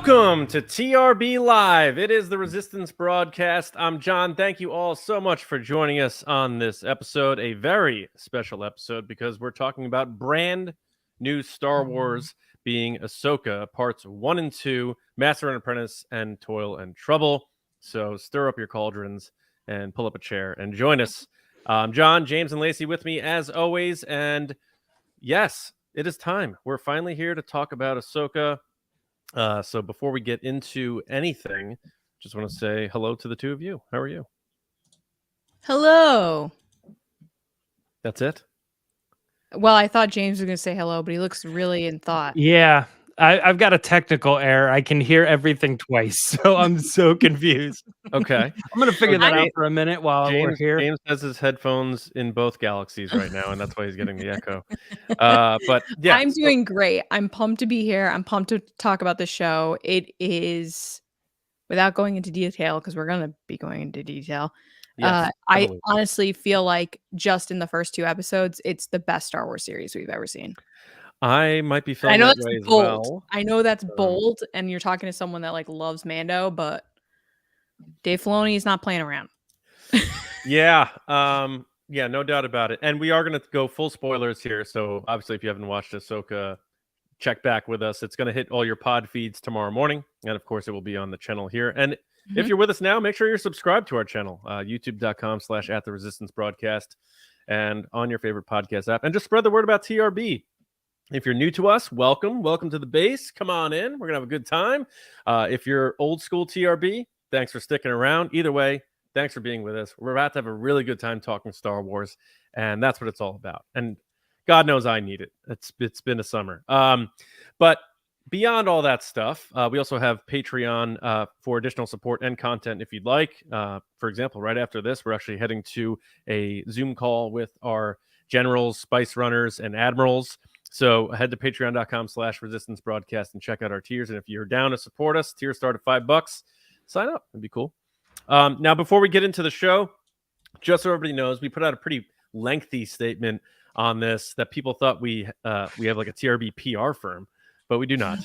Welcome to TRB Live. It is the Resistance broadcast. I'm John. Thank you all so much for joining us on this episode, a very special episode because we're talking about brand new Star Wars being Ahsoka parts 1 and 2, Master and Apprentice and Toil and Trouble. So stir up your cauldrons and pull up a chair and join us. John, James, and Lacey with me as always. And yes, it is time. We're finally here to talk about Ahsoka. So before we get into anything, just want to say hello to the two of you. How are you? Hello. That's it? Well, I thought James was going to say hello, but he looks really in thought. Yeah, I've got a technical error. I can hear everything twice, so I'm so confused. Okay. I'm going to figure that out for a minute while we're here. James has his headphones in both galaxies right now, and that's why he's getting the echo. But yeah, I'm doing great. I'm pumped to be here. I'm pumped to talk about the show. It is, without going into detail, because we're going to be going into detail. Yes, I honestly feel like just in the first 2 episodes, it's the best Star Wars series we've ever seen. I might be feeling I know that that's way bold. as well. I know that's bold, and you're talking to someone that like loves Mando, but Dave Filoni is not playing around. Yeah, no doubt about it. And we are going to go full spoilers here. So obviously, if you haven't watched Ahsoka, check back with us. It's going to hit all your pod feeds tomorrow morning, and of course, it will be on the channel here. And if you're with us now, make sure you're subscribed to our channel, youtube.com/@the-resistance-broadcast, and on your favorite podcast app. And just spread the word about TRB. If you're new to us, welcome to the base. Come on in. We're gonna have a good time. If you're old school TRB, thanks for sticking around. Either way, thanks for being with us. We're about to have a really good time talking Star Wars, and that's what it's all about. And God knows I need it. It's been a summer. But beyond all that stuff, we also have Patreon for additional support and content if you'd like. For example, right after this, we're actually heading to a Zoom call with our generals, spice runners, and admirals. So head to patreon.com/resistance broadcast and check out our tiers. And if you're down to support us, tiers start at $5. Sign up. It'd be cool. Now, before we get into the show, just so everybody knows, we put out a pretty lengthy statement on this that people thought we have like a TRB PR firm, but we do not.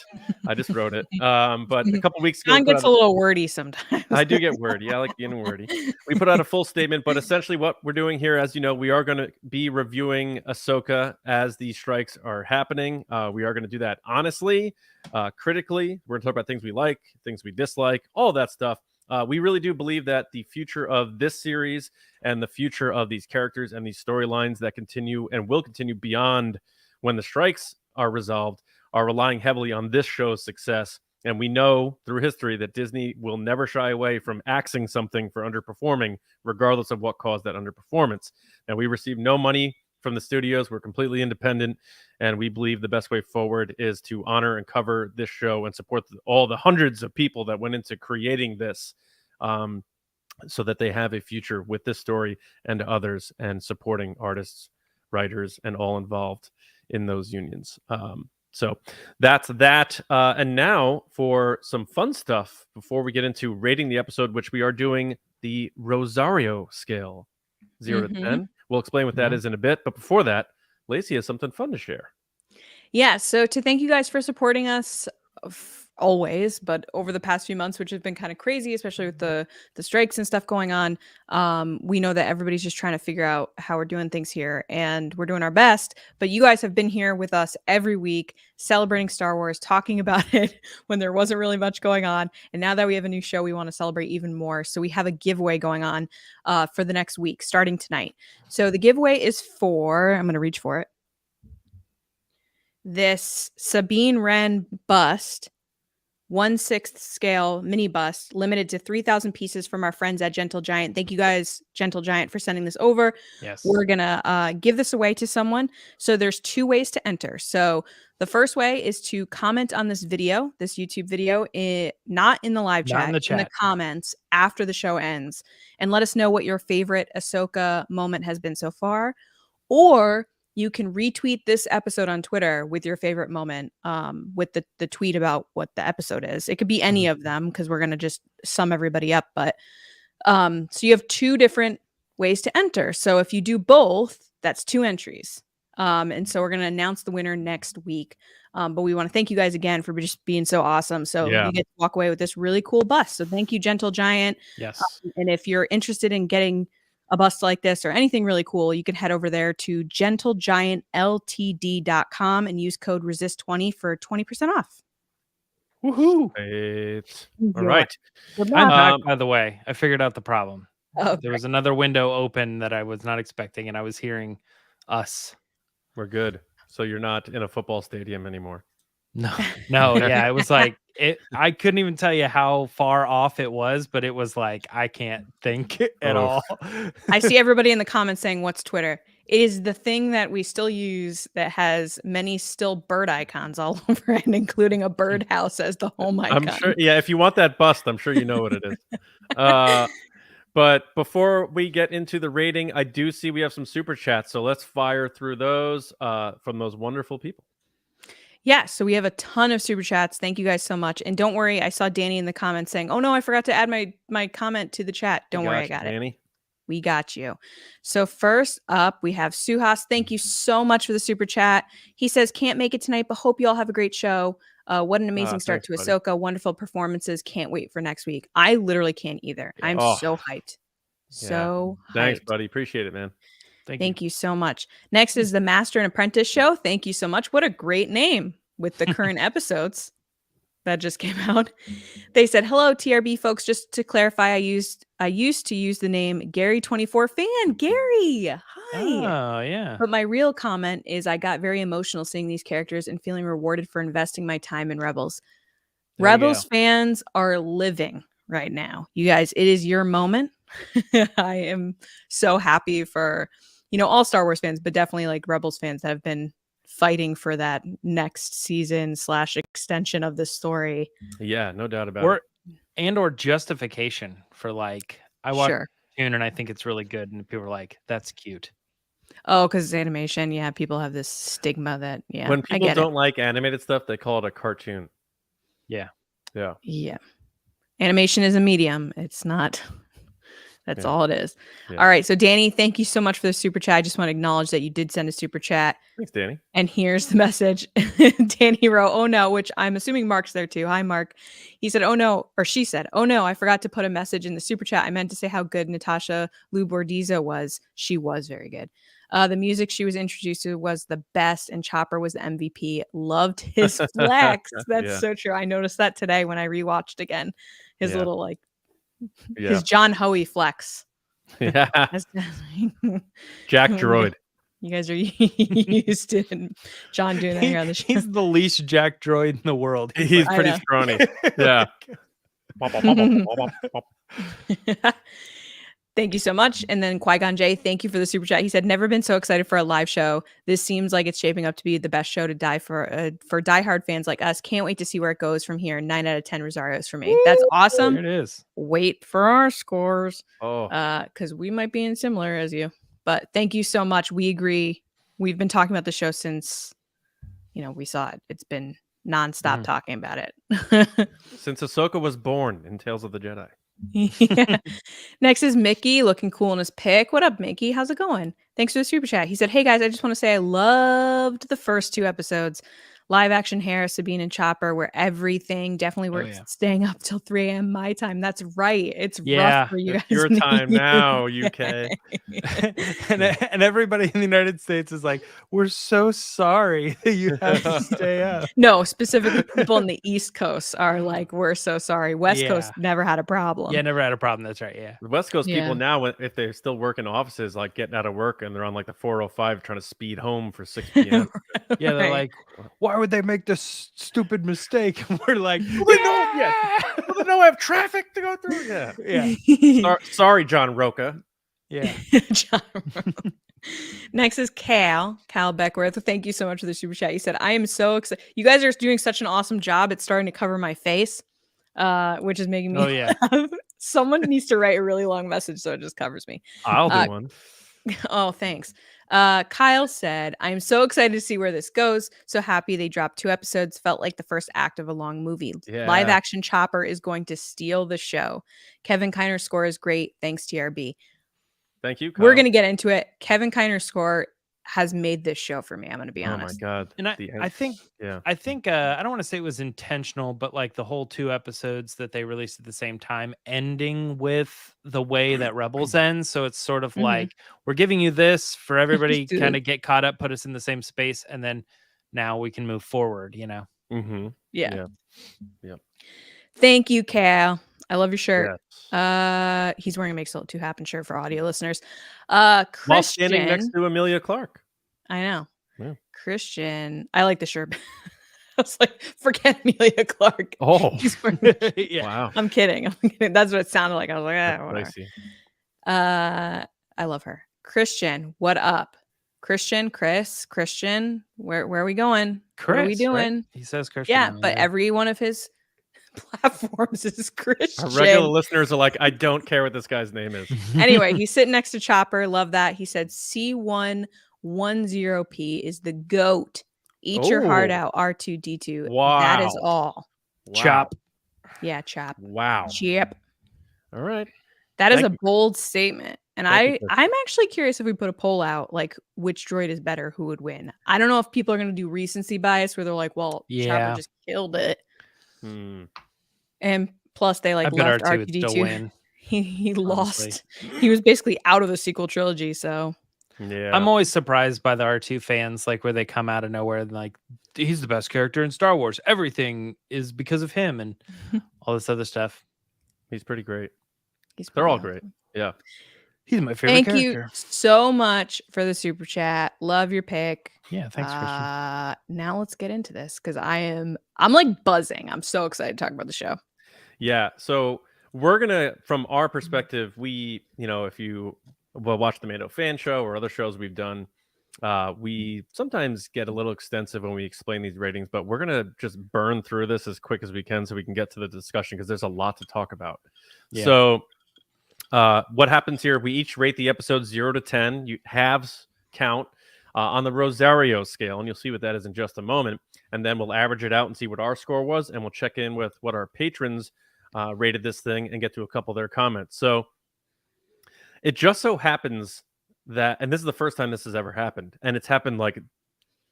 I just wrote it. But a couple weeks ago, John gets a little wordy sometimes. I do get wordy. I like being wordy. We put out a full statement, but essentially what we're doing here, as you know, we are going to be reviewing Ahsoka as these strikes are happening. We are going to do that honestly, critically. We're going to talk about things we like, things we dislike, all that stuff. We really do believe that the future of this series and the future of these characters and these storylines that continue and will continue beyond when the strikes are resolved are relying heavily on this show's success. And we know through history that Disney will never shy away from axing something for underperforming, regardless of what caused that underperformance. And we receive no money from the studios. We're completely independent. And we believe the best way forward is to honor and cover this show and support all the hundreds of people that went into creating this, so that they have a future with this story and others, and supporting artists, writers, and all involved in those unions. So that's that. And now for some fun stuff before we get into rating the episode, which we are doing the Rosario scale, 0 to 10. We'll explain what that is in a bit. But before that, Lacey has something fun to share. Yeah, so to thank you guys for supporting us always, but over the past few months, which has been kind of crazy, especially with the strikes and stuff going on. We know that everybody's just trying to figure out how we're doing things here, and we're doing our best. But you guys have been here with us every week, celebrating Star Wars, talking about it when there wasn't really much going on. And now that we have a new show, we want to celebrate even more. So we have a giveaway going on for the next week, starting tonight. So the giveaway is for, I'm going to reach for it, this Sabine Wren bust, 1/6 scale mini bust, limited to 3,000 pieces from our friends at Gentle Giant. Thank you guys, Gentle Giant, for sending this over. Yes. We're gonna give this away to someone. So there's 2 ways to enter. So the first way is to comment on this video, this YouTube video, not in the live chat, in the comments after the show ends, and let us know what your favorite Ahsoka moment has been so far. Or you can retweet this episode on Twitter with your favorite moment, with the tweet about what the episode is. It could be any of them, because we're going to just sum everybody up. But so you have 2 different ways to enter. So if you do both, that's 2 entries. And so we're going to announce the winner next week. But we want to thank you guys again for just being so awesome. So you get to walk away with this really cool bust. So thank you, Gentle Giant. Yes. And if you're interested in getting a bust like this or anything really cool, you can head over there to gentlegiantltd.com and use code RESIST20 for 20% off. Woohoo! All right. I'm back, by the way. I figured out the problem. Oh, there was another window open that I was not expecting, and I was hearing us. We're good. So you're not in a football stadium anymore. No, yeah, it was like I couldn't even tell you how far off it was, but it was like I can't think at all. I see everybody in the comments saying, "What's Twitter?" It is the thing that we still use that has many still bird icons all over it, including a birdhouse as the home icon. I'm sure. Yeah, if you want that bust, I'm sure you know what it is. But before we get into the rating, I do see we have some super chats, so let's fire through those from those wonderful people. Yeah, so we have a ton of super chats. Thank you guys so much. And don't worry, I saw Danny in the comments saying, "Oh no, I forgot to add my comment to the chat." Don't worry, I got it. We got you. So first up, we have Suhas. Thank you so much for the super chat. He says, "Can't make it tonight, but hope you all have a great show. What an amazing start to Ahsoka. Wonderful performances. Can't wait for next week." I literally can't either. I'm so hyped. So hyped. Thanks, buddy. Appreciate it, man. Thank you so much. Next is the Master and Apprentice Show. Thank you so much. What a great name with the current episodes that just came out. They said, "Hello, TRB folks. Just to clarify, I used to use the name Gary24Fan. Gary, hi." Oh, yeah. But my real comment is I got very emotional seeing these characters and feeling rewarded for investing my time in Rebels. Rebels fans are living right now. You guys, it is your moment. I am so happy for, all Star Wars fans, but definitely like Rebels fans that have been fighting for that next season / extension of the story. Yeah, no doubt about it. Or justification for like, I watched Tune and I think it's really good. And people are like, "That's cute." Oh, because it's animation. Yeah, people have this stigma that, when people don't like animated stuff, they call it a cartoon. Yeah. Animation is a medium. It's not. That's all it is. All right. So, Danny, thank you so much for the super chat. I just want to acknowledge that you did send a super chat. Thanks, Danny. And here's the message. Danny wrote, "Oh no," which I'm assuming Mark's there too. Hi, Mark. He said, "Oh no," or she said, "Oh no, I forgot to put a message in the super chat. I meant to say how good Natasha Liu Bordizzo was. She was very good. The music she was introduced to was the best, and Chopper was the MVP. Loved his flex." That's so true. I noticed that today when I rewatched again. His little his John Hoey flex. Yeah. Jack Droid. You guys are used to John doing that here on the show. He's the least Jack Droid in the world. He's pretty scrawny. Yeah. Thank you so much. And then Qui-Gon J, thank you for the super chat. He said, "Never been so excited for a live show. This seems like it's shaping up to be the best show to die for diehard fans like us. Can't wait to see where it goes from here. 9 out of 10 Rosarios for me." Woo! That's awesome. There it is. Wait for our scores. Oh, because we might be in similar as you. But thank you so much. We agree. We've been talking about the show since, we saw it. It's been nonstop talking about it. Since Ahsoka was born in Tales of the Jedi. Yeah. Next is Mickey, looking cool in his pic. What up, Mickey? How's it going? Thanks for the super chat. He said, "Hey guys, I just want to say I loved the first 2 episodes. Live action hair, Sabine and Chopper, where everything definitely worth staying up till 3 a.m. my time." That's right. It's rough for you guys. Your time now, UK. and everybody in the United States is like, "We're so sorry that you have to stay up." No, specifically people in the East Coast are like, "We're so sorry." West Coast never had a problem. Yeah, never had a problem. That's right. Yeah. The West Coast people now, if they still work in offices, like getting out of work and they're on like the 405 trying to speed home for 6 p.m. Yeah, they're like, "Why would they make this stupid mistake?" And we're like, well, they know I have traffic to go through. Yeah. Sorry, John Roca. Yeah. John Roca. Next is Cal Beckworth. Thank you so much for the super chat. He said, "I am so excited. You guys are doing such an awesome job. It's starting to cover my face, which is making me laugh. Someone needs to write a really long message so it just covers me." I'll do one. Oh, thanks. Kyle said, "I'm so excited to see where this goes. So happy they dropped 2 episodes. Felt like the first act of a long movie. Live action Chopper is going to steal the show. Kevin Kiner's score is great. Thanks, TRB." Thank you, Kyle. We're going to get into it. Kevin Kiner's score has made this show for me. I'm going to be honest. Oh my God. And I think I don't want to say it was intentional, but like the whole 2 episodes that they released at the same time, ending with the way that Rebels ends. So it's sort of like, we're giving you this for everybody kind of get caught up, put us in the same space. And then now we can move forward, you know? Yeah. Yeah. Thank you, Cal. I love your shirt. Yes. He's wearing a Makes It 2 Happen shirt for audio listeners. While Christian, standing next to Emilia Clarke. I know. Yeah. Christian, I like the shirt. I was like, forget Emilia Clarke. Oh, yeah. Wow. I'm kidding. That's what it sounded like. I was like, whatever. I love her. Christian, what up? Christian, where are we going? Chris, what are we doing? Right? He says Christian. Yeah, but every one of his platforms is Christian. Our regular listeners are like, I don't care what this guy's name is. Anyway, he's sitting next to Chopper. Love that. He said C110P is the GOAT. Eat your heart out, R2D2. Wow. That is all. Wow. Chop. Yeah, Chop. Wow. Chip. All right. That is a bold statement. And I'm actually curious if we put a poll out, like which droid is better, who would win. I don't know if people are going to do recency bias where they're like, well, Chopper just killed it. And plus they like left R2D2. He lost. He was basically out of the sequel trilogy. So yeah, I'm always surprised by the R2 fans, like where they come out of nowhere and like, he's the best character in Star Wars. Everything is because of him and all this other stuff. He's pretty great. They're all great. Yeah. He's my favorite character. Thank you so much for the super chat. Love your pick. Yeah, thanks, Christian. Now let's get into this because I'm like buzzing. I'm so excited to talk about the show. Yeah. So we're gonna, from our perspective, we, if you watch the Mando fan show or other shows we've done, we sometimes get a little extensive when we explain these ratings, but we're gonna just burn through this as quick as we can so we can get to the discussion because there's a lot to talk about. Yeah. So what happens here? We each rate the episode 0 to 10. You halves count on the Rosario scale, and you'll see what that is in just a moment. And then we'll average it out and see what our score was, and we'll check in with what our patrons rated this thing and get to a couple of their comments. So it just so happens that, and this is the first time this has ever happened, and it's happened like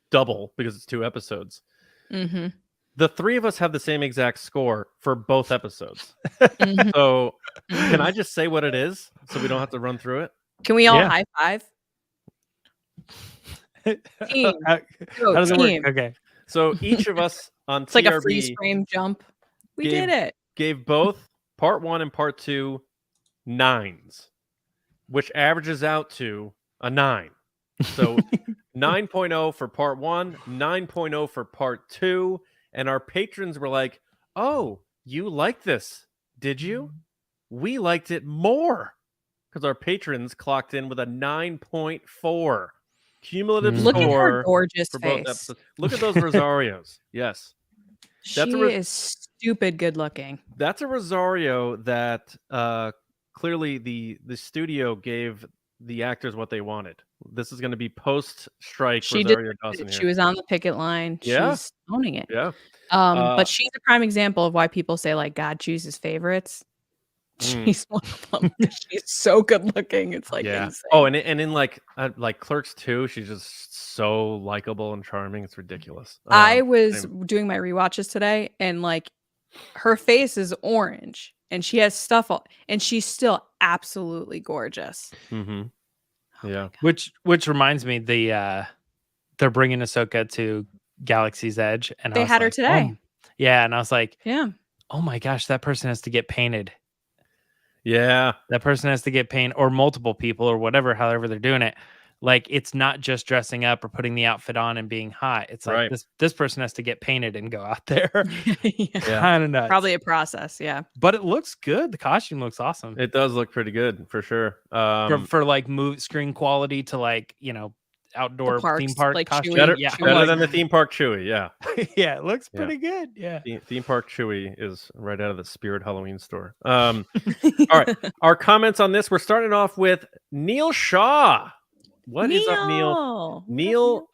double because it's 2 episodes. The 3 of us have the same exact score for both episodes. So can I just say what it is so we don't have to run through it? Can we all high five? Team. How does it work? Okay. So each of us on it's TRB like a freeze frame jump. We did it. Gave both part 1 and part 2 9s, which averages out to a 9. So 9.0 for part 1, 9.0 for part 2. And our patrons were like, oh, you like this, did you? We liked it more because our patrons clocked in with a 9.4 cumulative Look score. Look at her gorgeous for face. Both episodes. Look at those Rosarios. Yes. She is stupid good looking. That's a Rosario that clearly the studio gave the actors what they wanted. This is going to be post-strike. She was on the picket line. Yeah. She's owning it. Yeah. But she's a prime example of why people say like God chooses favorites. She's one of them. She's so good looking. It's like insane. Oh, and in like Clerks 2, she's just so likable and charming. It's ridiculous. I was doing my rewatches today, and like her face is orange, and she has stuff, and she's still absolutely gorgeous. Yeah. Which reminds me, they're bringing Ahsoka to Galaxy's Edge, and they had her today. Yeah, and I was like, yeah. Oh my gosh, that person has to get painted. Yeah, that person has to get painted, or multiple people, or whatever, however they're doing it. Like, it's not just dressing up or putting the outfit on and being hot. It's like this person has to get painted and go out there. Kind of nuts. Probably a process, yeah. But it looks good. The costume looks awesome. It does look pretty good for sure. For like screen quality to like, outdoor theme park like costume. Better than the theme park Chewie. Yeah. Yeah, it looks pretty good. Yeah. Theme park Chewie is right out of the Spirit Halloween store. All right. Our comments on this, we're starting off with Neil Shaw. What is up, Neil? Neil,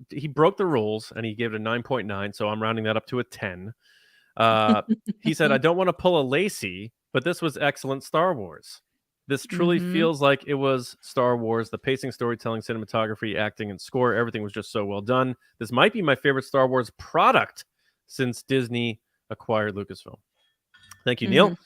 he broke the rules and he gave it a 9.9. So I'm rounding that up to a 10. He said, I don't want to pull a Lacey, but this was excellent Star Wars. This truly feels like it was Star Wars. The pacing, storytelling, cinematography, acting, and score, everything was just so well done. This might be my favorite Star Wars product since Disney acquired Lucasfilm. Thank you, Neil.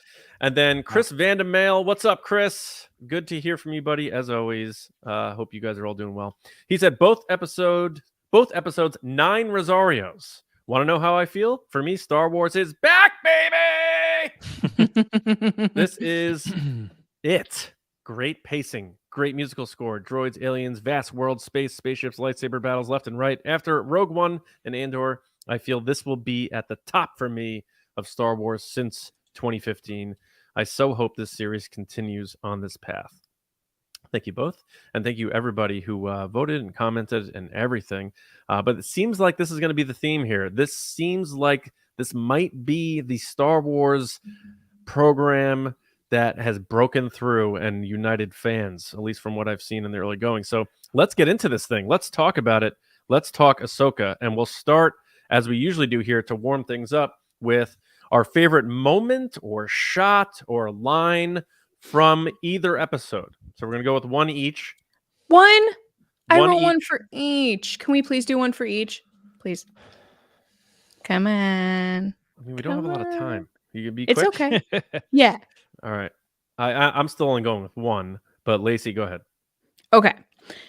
And then Chris Vandemail. What's up, Chris? Good to hear from you, buddy, as always. Hope you guys are all doing well. He said both episodes 9 Rosarios. Want to know how I feel? For me, Star Wars is back, baby! This is it. Great pacing, great musical score, droids, aliens, vast world, space, spaceships, lightsaber battles left and right. After Rogue One and Andor, I feel this will be at the top for me of Star Wars since 2015. I so hope this series continues on this path. Thank you both. And thank you everybody who voted and commented and everything. But it seems like this is going to be the theme here. This seems like this might be the Star Wars program that has broken through and united fans, at least from what I've seen in the early going. So let's get into this thing. Let's talk about it. Let's talk Ahsoka. And we'll start, as we usually do here, to warm things up with our favorite moment or shot or line from either episode. So we're going to go with one each. I wrote one for each. Can we please do one for each? Please. Come on. I mean, we don't have a lot of time. You can be quick. It's okay. Yeah. All right. I'm still only going with one, but Lacey, go ahead. Okay.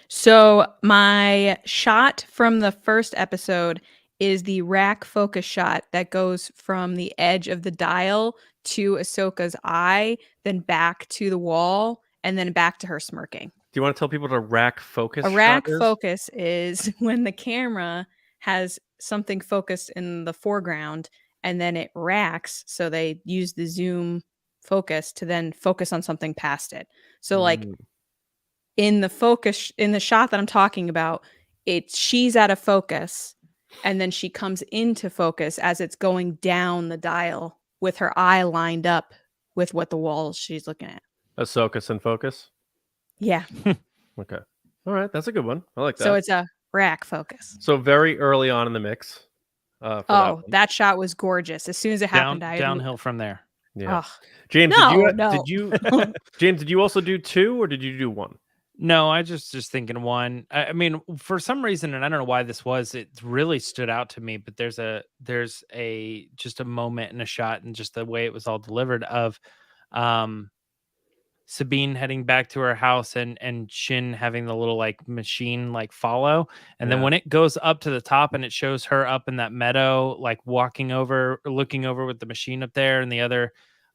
So my shot from the first episode is the rack focus shot that goes from the edge of the dial to Ahsoka's eye, then back to the wall, and then back to her smirking. Do you want to tell people what a rack focus A rack focus is when the camera has something focused in the foreground and then it racks. So they use the zoom focus to then focus on something past it. So like in the shot that I'm talking about, she's out of focus and then she comes into focus as it's going down the dial with her eye lined up with what the walls she's looking at. Ahsoka's in focus? Yeah. Okay. All right. That's a good one. I like that. So it's a rack focus. So very early on in the mix. That shot was gorgeous. As soon as it happened, downhill from there. Yeah. Oh. James, James, did you also do 2 or did you do 1? No, I just thinking 1. I mean, for some reason, and I don't know why this was, it really stood out to me, but there's just a moment and a shot and just the way it was all delivered of Sabine heading back to her house and Shin having the little like machine like follow. And then when it goes up to the top and it shows her up in that meadow, like looking over with the machine up there and the other,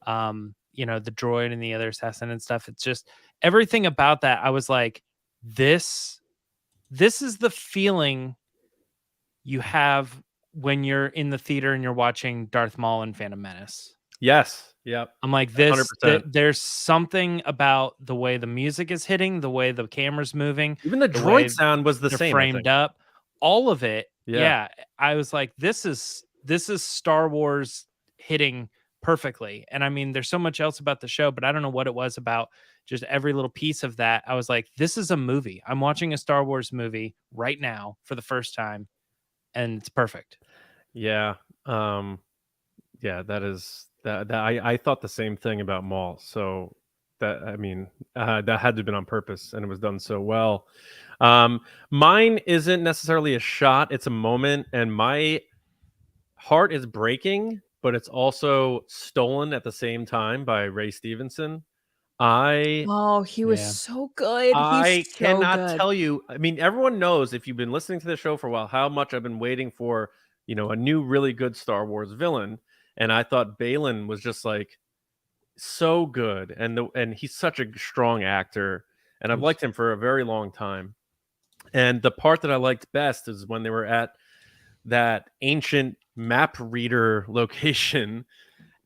the droid and the other assassin and stuff. It's just everything about that. I was like, this is the feeling you have when you're in the theater and you're watching Darth Maul and Phantom Menace. Yes. Yep. I'm like this. There's something about the way the music is hitting, the way the camera's moving. Even the droid sound was the same. Framed up, all of it. Yeah. I was like, this is Star Wars hitting perfectly. And I mean, there's so much else about the show, but I don't know what it was about just every little piece of that. I was like, this is a movie. I'm watching a Star Wars movie right now for the first time, and it's perfect. Yeah. That is. I thought the same thing about Maul. So that had to have been on purpose, and it was done so well. Mine isn't necessarily a shot; it's a moment, and my heart is breaking, but it's also stolen at the same time by Ray Stevenson. He was so good. I cannot tell you. I mean, everyone knows if you've been listening to the show for a while how much I've been waiting for, a new really good Star Wars villain. And I thought Baylan was just like so good, and he's such a strong actor, and I've liked him for a very long time. And the part that I liked best is when they were at that ancient map reader location,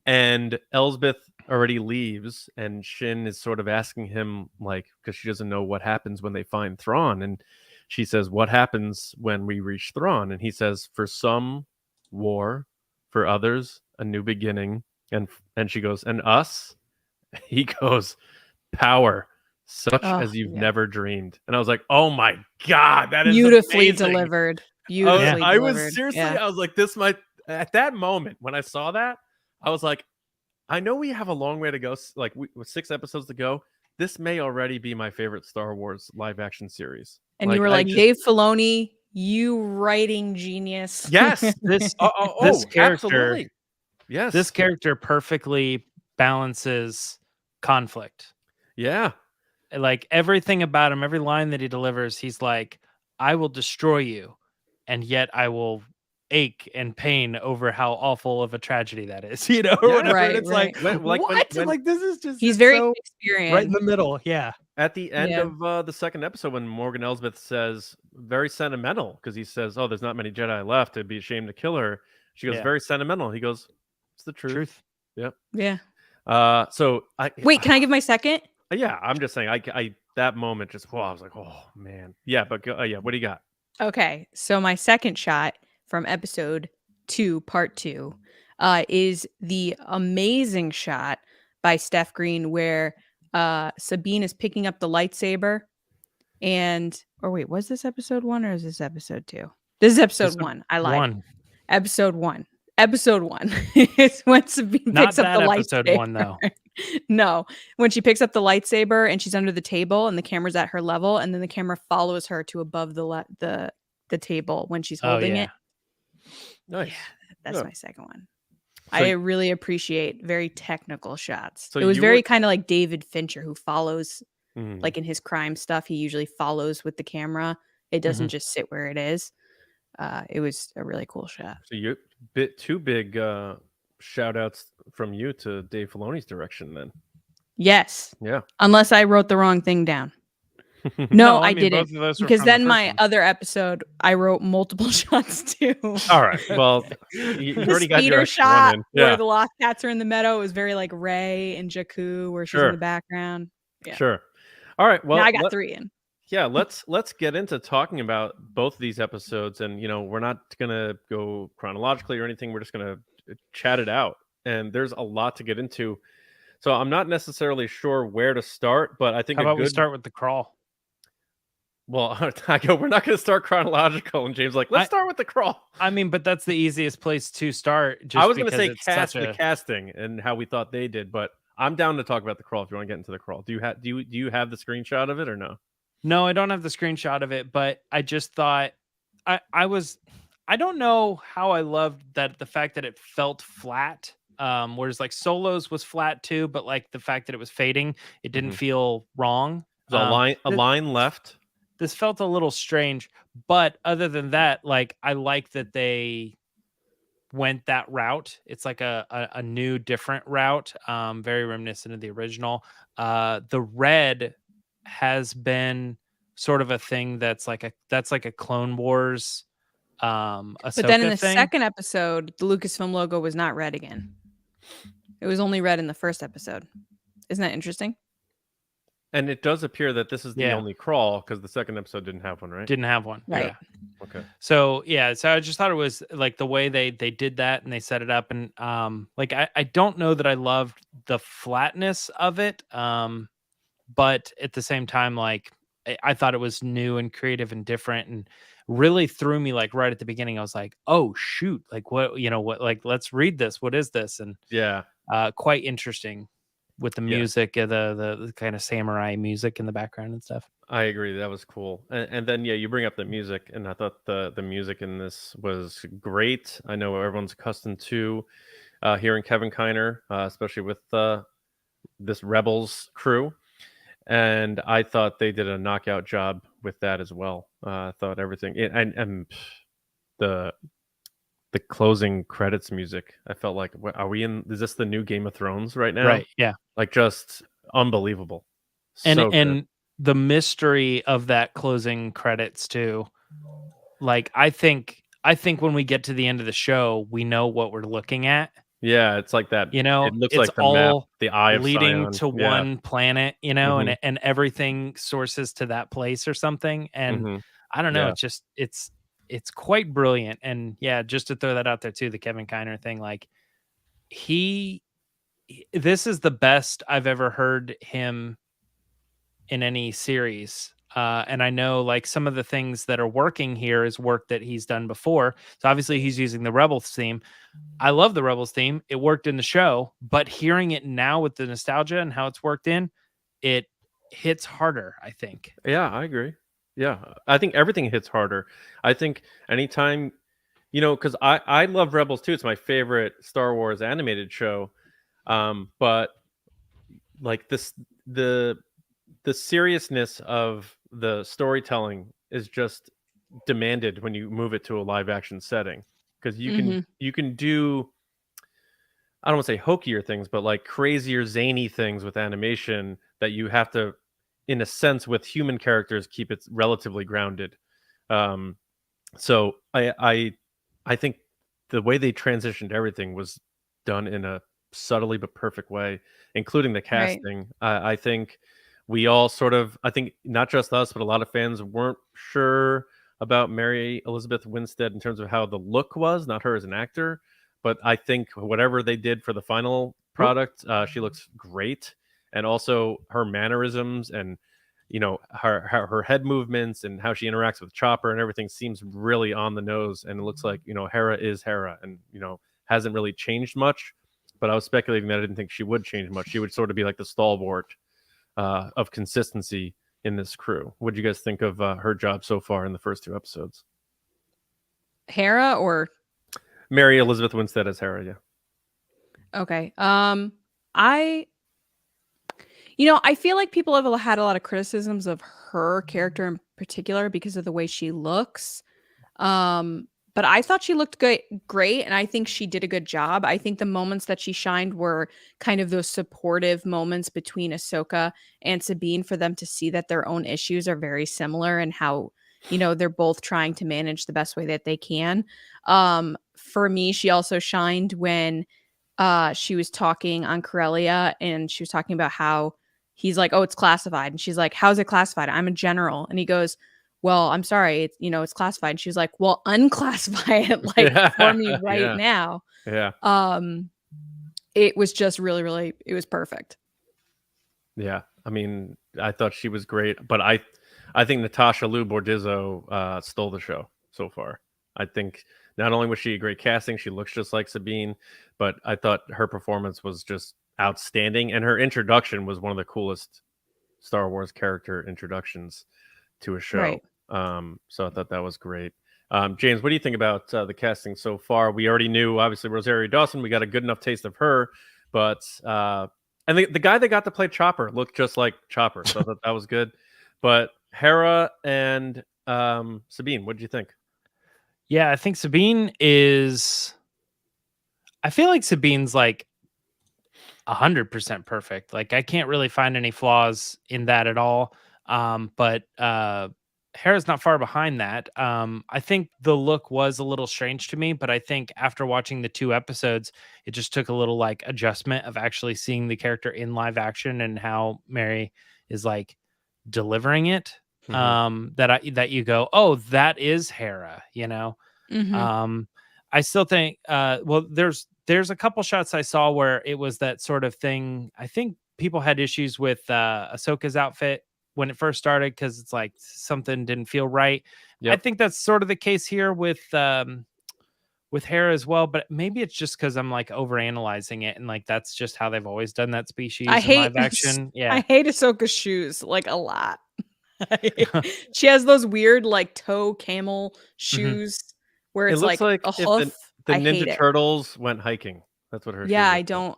and Elsbeth already leaves, and Shin is sort of asking him, like, because she doesn't know what happens when they find Thrawn, and she says, "What happens when we reach Thrawn?" And he says, "For some, war; for others, a new beginning." And she goes, "And us?" He goes, "Power, such as you've never dreamed." And I was like, "Oh my God, that is beautifully amazing. Delivered." I was seriously, I was like, this might, at that moment when I saw that, I was like, I know we have a long way to go, like with 6 episodes to go. this may already be my favorite Star Wars live action series. And you were like, Dave Filoni, you writing genius. Yes, this character, absolutely. Yes, this character perfectly balances conflict. Yeah, like everything about him, every line that he delivers, he's like, I will destroy you, and yet I will ache and pain over how awful of a tragedy that is, you know, or whatever. Right, and it's right. like what? Like this is just he's very so experienced, right in the middle. Yeah. At the end of the second episode, when Morgan Elsbeth says very sentimental, because he says, "Oh, there's not many Jedi left. It'd be a shame to kill her." She goes, "Very sentimental." He goes, "It's the truth." Yep. Yeah. So wait, can I give my second? Yeah, I'm just saying. I that moment just. I was like, "Oh man." Yeah, but yeah, what do you got? Okay, so my second shot from episode 2, part 2, is the amazing shot by Steph Green where Sabine is picking up the lightsaber, or wait, was this episode 1 or is this episode 2? This is episode 1. I lied. Episode 1. Episode 1 is when Sabine picks up the lightsaber. Episode 1 though. No, when she picks up the lightsaber and she's under the table and the camera's at her level, and then the camera follows her to above the table when she's holding it. Nice. Yeah, that's my second one. So, I really appreciate very technical shots. So it was very kind of like David Fincher, who follows, like in his crime stuff, he usually follows with the camera. It doesn't just sit where it is. It was a really cool shot. So you two big shout outs from you to Dave Filoni's direction then. Yes. Yeah. Unless I wrote the wrong thing down. No, I didn't. Because then my other episode, I wrote multiple shots too. All right. Well, you already got your shot where the Lost Cats are in the meadow. It was very like Rey and Jakku, where she's in the background. Yeah. Sure. All right. Well, now I got 3 in. Yeah, let's get into talking about both of these episodes, and we're not gonna go chronologically or anything. We're just gonna chat it out, and there's a lot to get into. So I'm not necessarily sure where to start, but I think how about we start with the crawl? Well, I go, we're not going to start chronological, and James let's start with the crawl. I mean, but that's the easiest place to start. I was going to say the casting and how we thought they did, but I'm down to talk about the crawl if you want to get into the crawl. Do you have the screenshot of it or no? No, I don't have the screenshot of it, but I just thought I don't know how I loved that the fact that it felt flat. Whereas like Solo's was flat too, but like the fact that it was fading, it didn't feel wrong. A line left. This felt a little strange, but other than that, like I like that they went that route. It's like a new, different route, very reminiscent of the original. The red has been sort of a thing that's like a Clone Wars. Ahsoka but then in the thing. Second episode, the Lucasfilm logo was not red again. It was only red in the first episode. Isn't that interesting? And it does appear that this is the only crawl because the second episode didn't have one, right? Didn't have one. Right. Yeah. Okay. So I just thought it was like the way they did that and they set it up, and like I don't know that I loved the flatness of it, but at the same time, like I thought it was new and creative and different, and really threw me like right at the beginning. I was like, oh shoot, like what like let's read this. What is this? And quite interesting. With the music, the kind of samurai music in the background and stuff. I agree. That was cool. And then, you bring up the music, and I thought the music in this was great. I know everyone's accustomed to hearing Kevin Kiner, especially with this Rebels crew. And I thought they did a knockout job with that as well. I thought everything, and the closing credits music, I felt like, is this the new Game of Thrones right now? Right. Yeah. Like just unbelievable. And the mystery of that closing credits too. Like I think when we get to the end of the show, we know what we're looking at. Yeah, it's like that. It looks it's like the all map, the eye of leading Sion. to one planet, and everything sources to that place or something. And I don't know, it's quite brilliant. And just to throw that out there too, the Kevin Kiner thing, like this is the best I've ever heard him in any series. And I know like some of the things that are working here is work that he's done before. So obviously he's using the Rebels theme. I love the Rebels theme. It worked in the show, but hearing it now with the nostalgia and how it's worked in, it hits harder, I think. Yeah, I agree. Yeah, I think everything hits harder. I think anytime, because I love Rebels too. It's my favorite Star Wars animated show. But like the the seriousness of the storytelling is just demanded when you move it to a live action setting, because you can do, I don't want to say hokier things, but like crazier zany things with animation that you have to, in a sense, with human characters, keep it relatively grounded. Um, so I think the way they transitioned everything was done in a subtly but perfect way, including the Right. casting. I think we all sort of, I think not just us, but a lot of fans weren't sure about Mary Elizabeth Winstead in terms of how the look was, not her as an actor. But I think whatever they did for the final product, she looks great. And also her mannerisms and her head movements and how she interacts with Chopper and everything seems really on the nose, and it looks like Hera is Hera, and hasn't really changed much. But I was speculating that I didn't think she would change much. She would sort of be like the stalwart of consistency in this crew. What do you guys think of her job so far in the first 2 episodes? Hera or Mary Elizabeth Winstead as Hera? Yeah. Okay. I feel like people have had a lot of criticisms of her character in particular because of the way she looks. But I thought she looked great, and I think she did a good job. I think the moments that she shined were kind of those supportive moments between Ahsoka and Sabine, for them to see that their own issues are very similar and how, they're both trying to manage the best way that they can. For me, she also shined when she was talking on Corellia, and she was talking about how he's like, oh, it's classified. And she's like, how's it classified? I'm a general. And he goes, well, I'm sorry, it's classified. And she's like, well, unclassify it for me right now. Yeah. It was just really, really, it was perfect. Yeah. I mean, I thought she was great, but I think Natasha Liu Bordizzo stole the show so far. I think not only was she a great casting, she looks just like Sabine, but I thought her performance was just outstanding, and her introduction was one of the coolest Star Wars character introductions to a show. Right. So I thought that was great. James, what do you think about the casting so far? We already knew, obviously, Rosario Dawson. We got a good enough taste of her, but and the guy that got to play Chopper looked just like Chopper, so I thought that was good. But Hera and Sabine, what did you think? Yeah, I think Sabine is. I feel like Sabine's like 100% perfect. Like, I can't really find any flaws in that at all. But Hera's not far behind that. I think the look was a little strange to me, but I think after watching the 2 episodes, it just took a little like adjustment of actually seeing the character in live action and how Mary is like delivering it. That you go, oh, that is Hera, I still think well, there's a couple shots I saw where it was that sort of thing. I think people had issues with Ahsoka's outfit when it first started because it's like something didn't feel right. Yep. I think that's sort of the case here with Hera as well, but maybe it's just because I'm like overanalyzing it, and like that's just how they've always done that species in live action. Yeah, I hate Ahsoka's shoes like a lot. She has those weird like toe camel shoes where it's like a hoof. The Ninja Turtles went hiking. That's what her. Yeah, I don't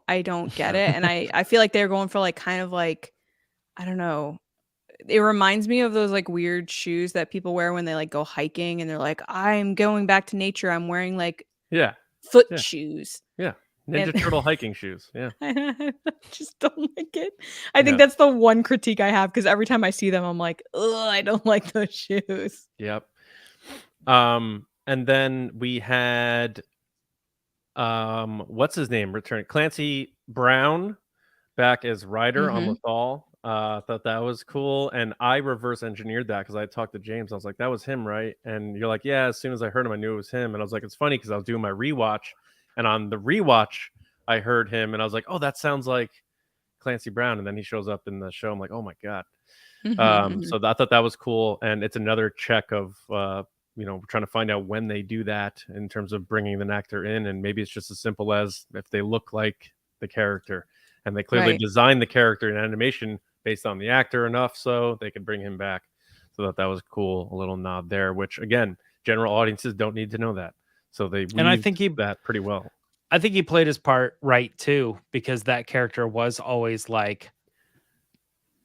get it, and I feel like they're going for like kind of like, I don't know. It reminds me of those like weird shoes that people wear when they like go hiking, and they're like, I'm going back to nature. I'm wearing like foot shoes. Yeah. Ninja Turtle hiking shoes. Yeah. I just don't like it. I think that's the one critique I have, because every time I see them, I'm like, ugh, I don't like those shoes. Yep. And then we had what's his name return? Clancy Brown back as Ryder on Lethal. Thought that was cool, and I reverse engineered that because I talked to James. I was like, that was him, right? And you're like, yeah. As soon as I heard him, I knew it was him. And I was like, it's funny because I was doing my rewatch, and on the rewatch I heard him, and I was like, oh, that sounds like Clancy Brown. And then he shows up in the show. I'm like, oh my god. So I thought that was cool, and it's another check of we're trying to find out when they do that in terms of bringing an actor in, and maybe it's just as simple as if they look like the character, and they clearly designed the character in animation based on the actor enough so they could bring him back. So that was cool, a little nod there, which again, general audiences don't need to know that. So they weaved I think that pretty well. I think he played his part right too, because that character was always like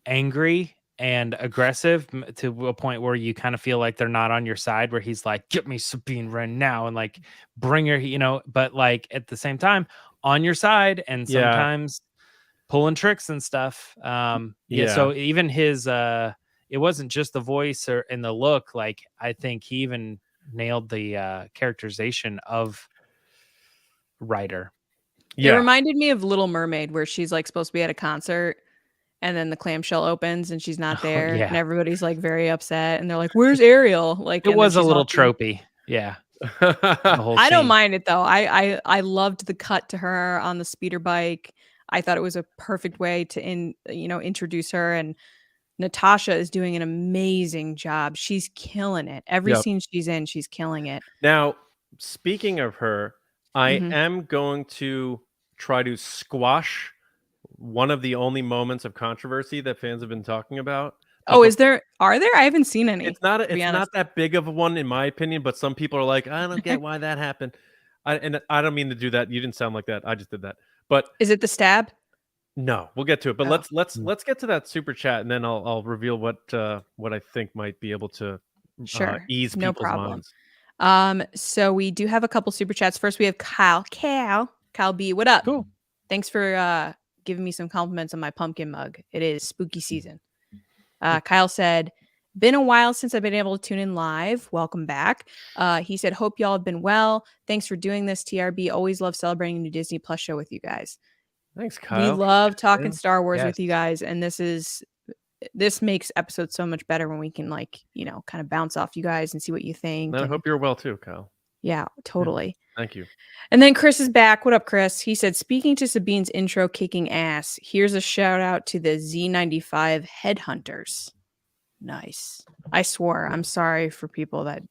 angry and aggressive to a point where you kind of feel like they're not on your side, where he's like, get me Sabine right now, and like bring her, you know, but like at the same time on your side, and sometimes pulling tricks and stuff. So even his it wasn't just the voice or in the look, like I think he even nailed the characterization of Ryder. It reminded me of Little Mermaid, where she's like supposed to be at a concert and then the clamshell opens and she's not there, and everybody's like very upset, and they're like, where's Ariel? Like, it was a little tropey. I don't mind it though. I loved the cut to her on the speeder bike. I thought it was a perfect way to introduce her, and Natasha is doing an amazing job. She's killing it. Every scene she's in, she's killing it. Now, speaking of her, I am going to try to squash one of the only moments of controversy that fans have been talking about. Oh, are there? I haven't seen any. It's not that big of a one in my opinion, but some people are like, I don't get why that happened. And I don't mean to do that. You didn't sound like that. I just did that. But is it the stab? No, we'll get to it. But let's get to that super chat, and then I'll reveal what I think might be able to ease people's minds. So we do have a couple super chats. First, we have Kyle B. What up? Cool. Thanks for giving me some compliments on my pumpkin mug. It is spooky season. Kyle said, been a while since I've been able to tune in live. Welcome back. He said, hope y'all have been well. Thanks for doing this, TRB. Always love celebrating a new Disney Plus show with you guys. Thanks, Kyle. We love talking Star Wars with you guys, and this makes episodes so much better when we can kind of bounce off you guys and see what you think. And I hope you're well too, Kyle. Yeah, totally. Yeah, thank you. And then Chris is back. What up, Chris? He said, speaking to Sabine's intro kicking ass, here's a shout out to the Z95 Headhunters. Nice. I swore. I'm sorry for people that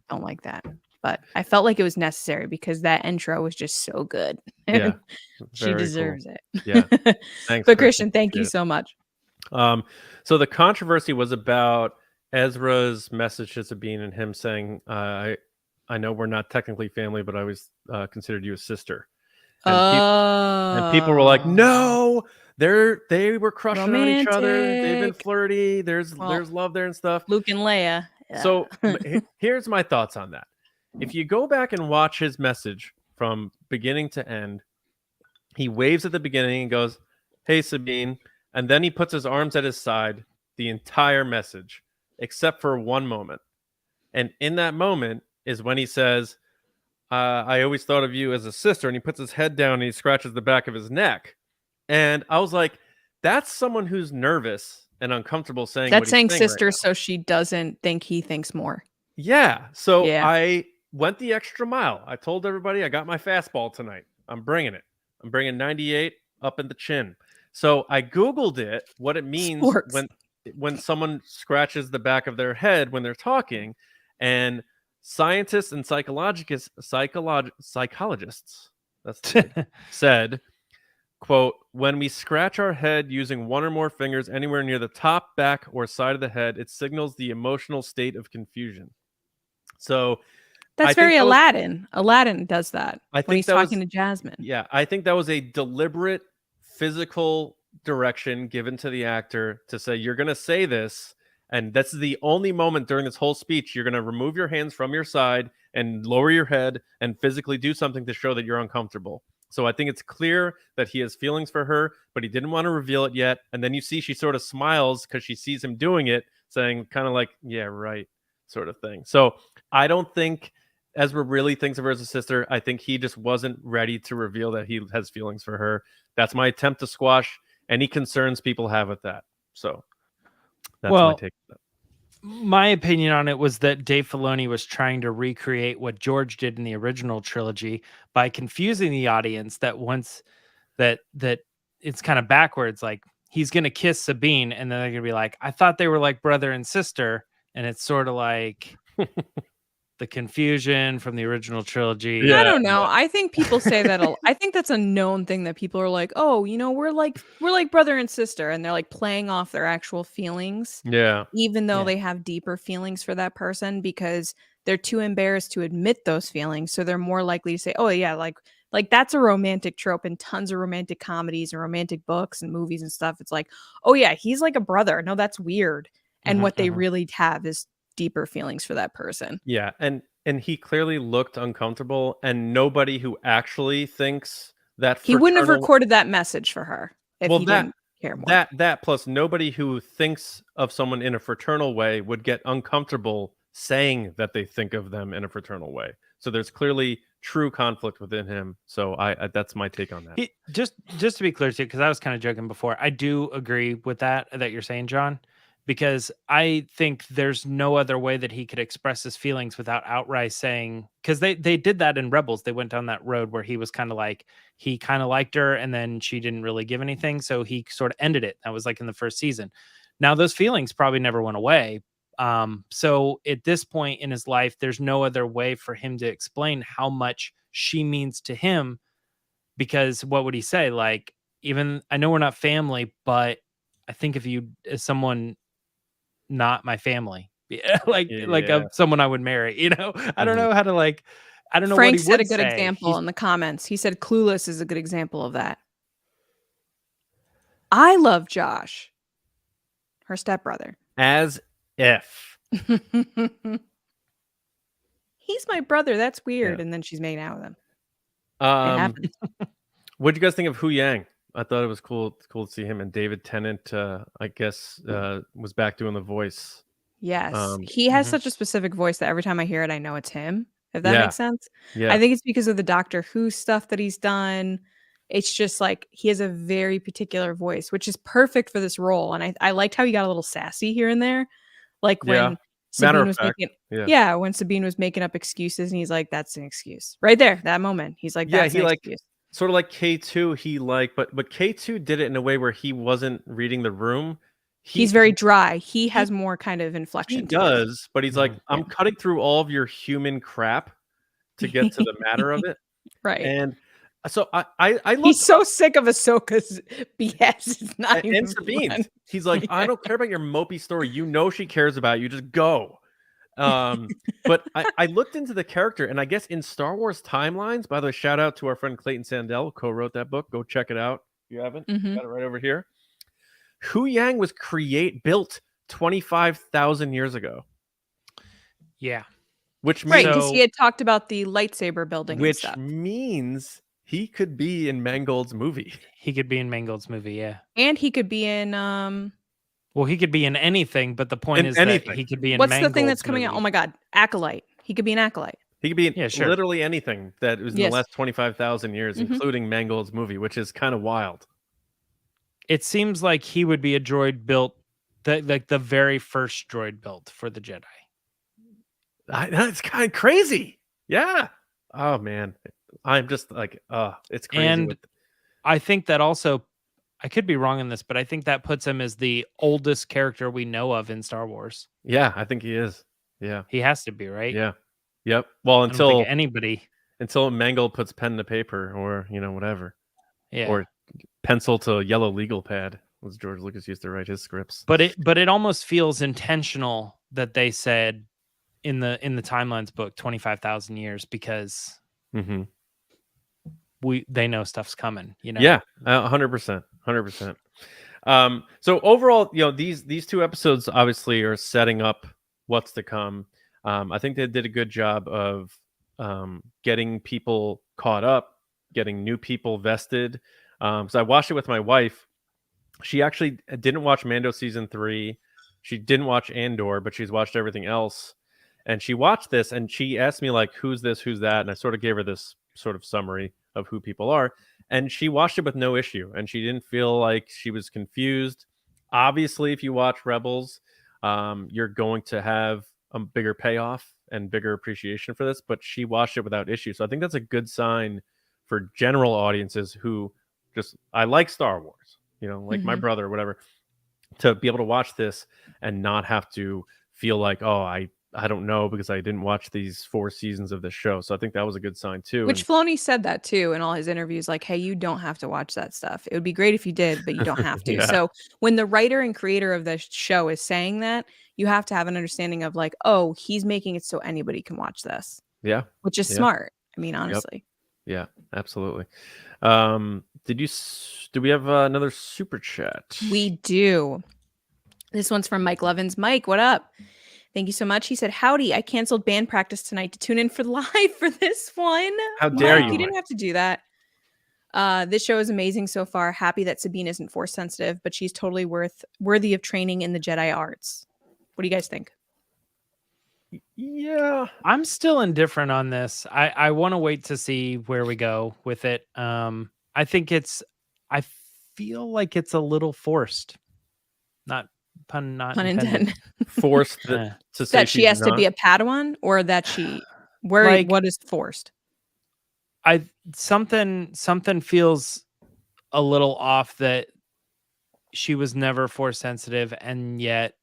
don't like that, but I felt like it was necessary because that intro was just so good. Yeah, she deserves it. Yeah. Thanks. But Christian, thank you so much. So the controversy was about Ezra's message to Sabine and him saying, I know we're not technically family, but I always considered you a sister. And people were like, no, they were crushing romantic on each other. They've been flirty. There's love there and stuff. Luke and Leia. Yeah. So here's my thoughts on that. If you go back and watch his message from beginning to end, he waves at the beginning and goes, hey, Sabine. And then he puts his arms at his side the entire message, except for one moment. And in that moment is when he says, I always thought of you as a sister. And he puts his head down and he scratches the back of his neck. And I was like, that's someone who's nervous and uncomfortable saying that's saying sister right so she doesn't think he thinks more. Yeah. So I went the extra mile. I told everybody I got my fastball tonight. I'm bringing it. I'm bringing 98 up in the chin. So I Googled it, what it means when someone scratches the back of their head when they're talking, and scientists and psychologists said, quote, when we scratch our head using one or more fingers anywhere near the top, back, or side of the head, it signals the emotional state of confusion. So that's very Aladdin. Aladdin does that when he's talking to Jasmine. Yeah, I think that was a deliberate physical direction given to the actor to say, you're going to say this, and that's the only moment during this whole speech you're going to remove your hands from your side and lower your head and physically do something to show that you're uncomfortable. So I think it's clear that he has feelings for her, but he didn't want to reveal it yet. And then you see she sort of smiles because she sees him doing it, saying kind of like, yeah, right, sort of thing. So I don't think Ezra really thinks of her as a sister. I think he just wasn't ready to reveal that he has feelings for her. That's my attempt to squash any concerns people have with that. So that's my take on that. My opinion on it was that Dave Filoni was trying to recreate what George did in the original trilogy by confusing the audience that once that it's kind of backwards. Like, he's going to kiss Sabine and then they're going to be like, I thought they were like brother and sister. And it's sort of like the confusion from the original trilogy. Yeah, I don't know. I think people say that. I think that's a known thing that people are like, oh, you know, we're like brother and sister, and they're like playing off their actual feelings. Yeah. Even though they have deeper feelings for that person because they're too embarrassed to admit those feelings. So they're more likely to say, oh yeah, like that's a romantic trope in tons of romantic comedies and romantic books and movies and stuff. It's like, oh yeah, he's like a brother. No, that's weird. And what they really have is deeper feelings for that person. Yeah, and he clearly looked uncomfortable, and nobody who actually thinks that he wouldn't have recorded that message for her if he didn't care more. That plus nobody who thinks of someone in a fraternal way would get uncomfortable saying that they think of them in a fraternal way. So there's clearly true conflict within him. So I that's my take on that. Just to be clear too, because I was kind of joking before, I do agree with that you're saying, John, because I think there's no other way that he could express his feelings without outright saying, because they did that in Rebels. They went down that road where he was kind of like, he kind of liked her and then she didn't really give anything. So he sort of ended it. That was like in the first season. Now those feelings probably never went away. So at this point in his life, there's no other way for him to explain how much she means to him, because what would he say? Like, even, I know we're not family, but I think of you as someone not my family, someone I would marry, you know. I don't know how to I don't know. Frank what he said would a good say. example in the comments. He said Clueless is a good example of that. I love Josh, her stepbrother. As if he's my brother. That's weird. And then she's making out with him. What'd you guys think of Hu Yang? I thought it was cool to see him, and David Tennant, I guess, was back doing the voice. Yes. He has such a specific voice that every time I hear it, I know it's him, if that makes sense. Yeah. I think it's because of the Doctor Who stuff that he's done. It's just like he has a very particular voice, which is perfect for this role. And I liked how he got a little sassy here and there. Like when Sabine was when Sabine was making up excuses and he's like, that's an excuse. Right there, that moment. He's like, that's an excuse. Sort of like K2, but K2 did it in a way where he wasn't reading the room. He's very dry. He has more kind of inflection. He does, but he's like, I'm cutting through all of your human crap to get to the matter of it. Right. And so I he's so sick of Ahsoka's BS. It's not even Sabine. He's like, I don't care about your mopey story. You know she cares about you. Just go. But I looked into the character, and I guess in Star Wars timelines, by the way, shout out to our friend Clayton Sandell, who co-wrote that book. Go check it out if you haven't. Got it right over here. Hu Yang was built 25,000 years ago. Yeah. Which means because he had talked about the lightsaber building, which means he could be in Mangold's movie. He could be in Mangold's movie, yeah. And he could be in well, he could be in anything, but the point is that he could be in what's Mangold's the thing that's coming movie. out? Oh my god, Acolyte. He could be an Acolyte. He could be in literally anything that was in the last 25,000 years, including Mangold's movie, which is kind of wild. It seems like he would be a droid built, like the very first droid built for the Jedi. That's kind of crazy. Yeah. Oh man, I'm just like, it's crazy. And I think that also, I could be wrong in this, but I think that puts him as the oldest character we know of in Star Wars. Yeah, I think he is. Yeah, he has to be, right? Yeah. Yep. Well, until Mangold puts pen to paper, or whatever. Yeah. Or pencil to yellow legal pad, as George Lucas used to write his scripts. But it almost feels intentional that they said in the timelines book 25,000 years, because they know stuff's coming. Yeah, 100%. So overall, these two episodes obviously are setting up what's to come. I think they did a good job of getting people caught up, getting new people vested. So I watched it with my wife. She actually didn't watch Mando season 3. She didn't watch Andor, but she's watched everything else. And she watched this and she asked me like, who's this, who's that? And I sort of gave her this sort of summary of who people are. And she watched it with no issue. And she didn't feel like she was confused. Obviously, if you watch Rebels, you're going to have a bigger payoff and bigger appreciation for this. But she watched it without issue. So I think that's a good sign for general audiences who I like Star Wars, like my brother or whatever, to be able to watch this and not have to feel like, oh, I I don't know because I didn't watch these 4 seasons of the show. So I think that was a good sign too. Which Filoni said that too in all his interviews, like, hey, you don't have to watch that stuff. It would be great if you did, but you don't have to. Yeah. So when the writer and creator of the show is saying that, you have to have an understanding of like, oh, he's making it so anybody can watch this. Yeah. Which is smart. I mean, honestly. Yep. Yeah, absolutely. Do we have another super chat? We do. This one's from Mike Levins. Mike, what up? Thank you so much. He said, howdy, I canceled band practice tonight to tune in for live for this one. How dare you? You didn't have to do that. This show is amazing so far. Happy that Sabine isn't force sensitive, but she's totally worthy of training in the Jedi arts. What do you guys think? Yeah. I'm still indifferent on this. I want to wait to see where we go with it. I feel like it's a little forced. Not pun intended. Forced to say that she has to be a Padawan, or that she what is forced? Something feels a little off that she was never force sensitive, and yet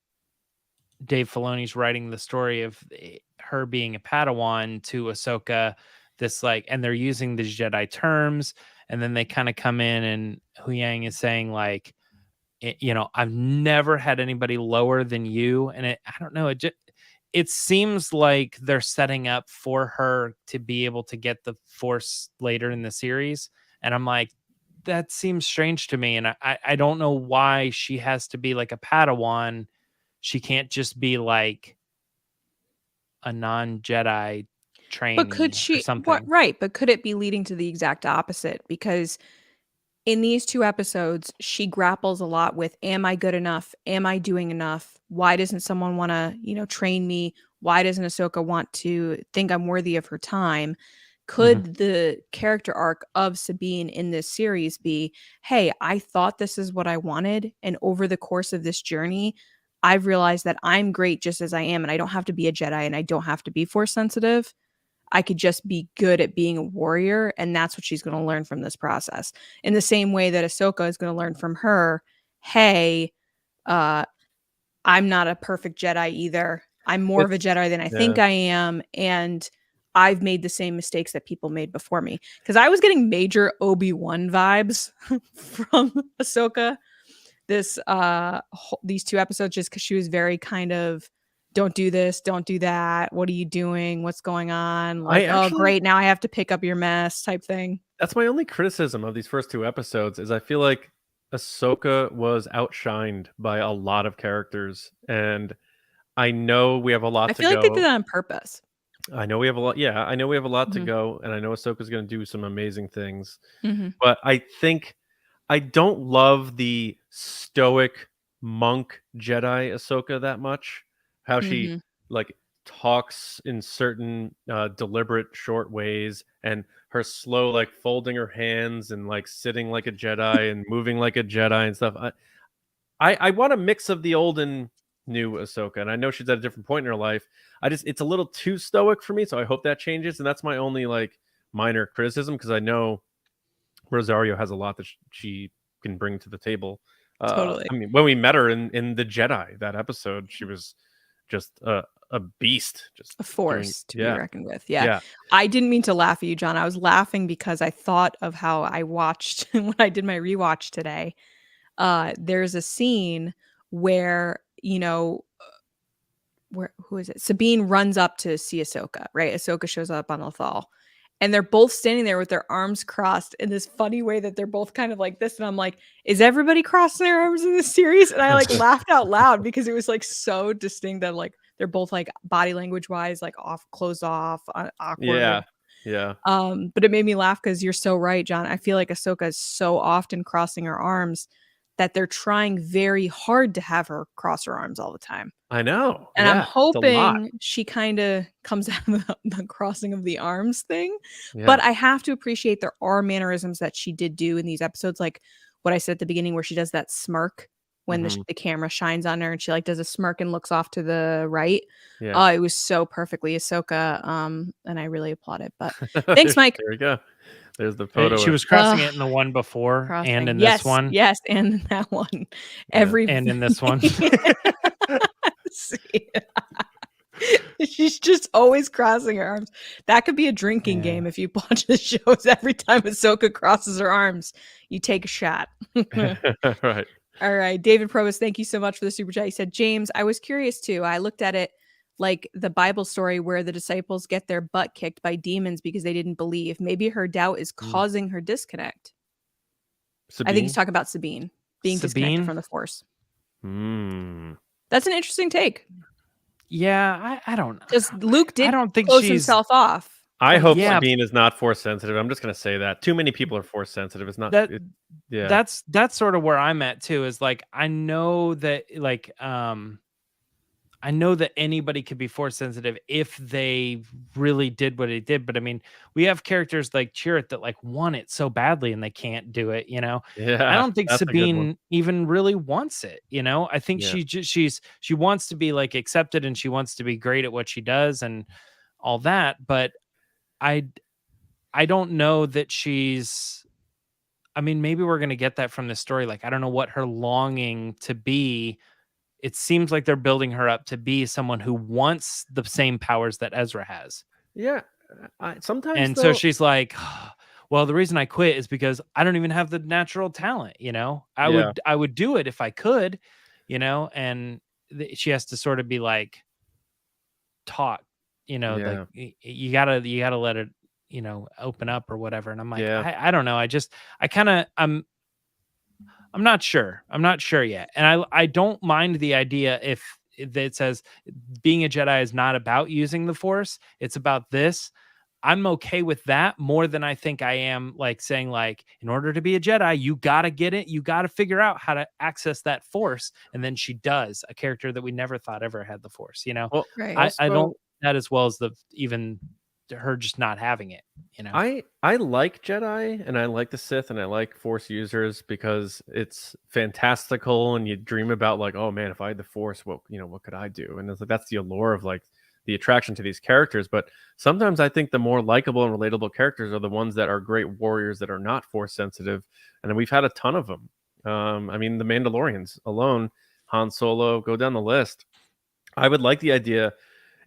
Dave Filoni's writing the story of her being a Padawan to Ahsoka. And they're using the Jedi terms, and then they kind of come in, and Huyang is saying like, I've never had anybody lower than you. And I don't know. It seems like they're setting up for her to be able to get the Force later in the series. And I'm like, that seems strange to me. And I don't know why she has to be like a Padawan. She can't just be like a non-Jedi trainee. But could she? Something? Right. But could it be leading to the exact opposite? Because in these 2 episodes, she grapples a lot with, am I good enough? Am I doing enough? Why doesn't someone want to, train me? Why doesn't Ahsoka want to think I'm worthy of her time? Could the character arc of Sabine in this series be, hey, I thought this is what I wanted, and over the course of this journey, I've realized that I'm great just as I am, and I don't have to be a Jedi, and I don't have to be force sensitive. I could just be good at being a warrior, and that's what she's going to learn from this process. In the same way that Ahsoka is going to learn from her, hey, I'm not a perfect Jedi either. I'm more of a Jedi than I think I am, and I've made the same mistakes that people made before me. Because I was getting major Obi-Wan vibes from Ahsoka these 2 episodes, just because she was very kind of, don't do this, don't do that. What are you doing? What's going on? Like, oh, great, now I have to pick up your mess type thing. That's my only criticism of these first 2 episodes is I feel like Ahsoka was outshined by a lot of characters. And I know we have a lot to go. I feel like they did that on purpose. I know we have a lot. Yeah, I know we have a lot to go. And I know Ahsoka's going to do some amazing things. But I think I don't love the stoic monk Jedi Ahsoka that much. How she like talks in certain deliberate short ways, and her slow like folding her hands and like sitting like a Jedi and moving like a Jedi and stuff. I want a mix of the old and new Ahsoka, and I know she's at a different point in her life. It's a little too stoic for me, so I hope that changes. And that's my only like minor criticism, because I know Rosario has a lot that she can bring to the table. Totally. I mean, when we met her in the Jedi, that episode, she was just a beast, just a force to be reckoned with. Yeah. I didn't mean to laugh at you, John. I was laughing because I thought of how I watched when I did my rewatch today. There's a scene where, who is it? Sabine runs up to see Ahsoka, right? Ahsoka shows up on Lothal, and they're both standing there with their arms crossed in this funny way that they're both kind of like this. And I'm like, is everybody crossing their arms in this series? And I like laughed out loud because it was like so distinct that like they're both like body language wise, like closed off, awkward. Yeah. But it made me laugh because you're so right, John. I feel like Ahsoka is so often crossing her arms that they're trying very hard to have her cross her arms all the time. I know. And I'm hoping she kind of comes out of the crossing of the arms thing. Yeah. But I have to appreciate there are mannerisms that she did do in these episodes. Like what I said at the beginning, where she does that smirk when the camera shines on her, and she like does a smirk and looks off to the right. Yeah. It was so perfectly Ahsoka. And I really applaud it. But thanks, Mike. There we go. There's the photo. She was crossing it in the one before and in this one. Yes, and in that one. And in this one. She's just always crossing her arms. That could be a drinking game if you watch the shows. Every time Ahsoka crosses her arms, you take a shot. Right. All right. David Probus, thank you so much for the super chat. He said, James, I was curious too. I looked at it like the Bible story where the disciples get their butt kicked by demons because they didn't believe. Maybe her doubt is causing her disconnect. Sabine? I think he's talking about Sabine being disconnected from the Force. That's an interesting take. Yeah, I don't know. Because Luke did I don't think close himself off. I hope Sabine is not Force sensitive. I'm just going to say that. Too many people are Force sensitive. It's not. That's sort of where I'm at too. Is like I know that I know that anybody could be Force sensitive if they really did what they did. But I mean, we have characters like Chirrut that like want it so badly and they can't do it. You know. Yeah. I don't think Sabine even really wants it. You know. I think she wants to be like accepted and she wants to be great at what she does and all that. But I don't know that she's. I mean, maybe we're gonna get that from this story. Like, I don't know what her longing to be. It seems like they're building her up to be someone who wants the same powers that Ezra has. Yeah, sometimes. And so she's like, well, the reason I quit is because I don't even have the natural talent. You know, I would do it if I could, you know, and she has to sort of be like taught, you know, like you gotta let it, you know, open up or whatever. And I'm like, I don't know. I'm not sure. I'm not sure yet. And I don't mind the idea if it says being a Jedi is not about using the Force. It's about this. I'm okay with that more than I think I am like saying like, in order to be a Jedi, you got to get it. You got to figure out how to access that Force. And then she does, a character that we never thought ever had the Force, you know, I don't that as well as even her just not having it, you know. I like Jedi and I like the Sith and I like Force users because it's fantastical and you dream about like, oh man, if I had the Force, what could I do? And it's like that's the allure of like the attraction to these characters. But sometimes I think the more likable and relatable characters are the ones that are great warriors that are not Force sensitive, and we've had a ton of them. I mean, the Mandalorians alone, Han Solo, go down the list. I would like the idea.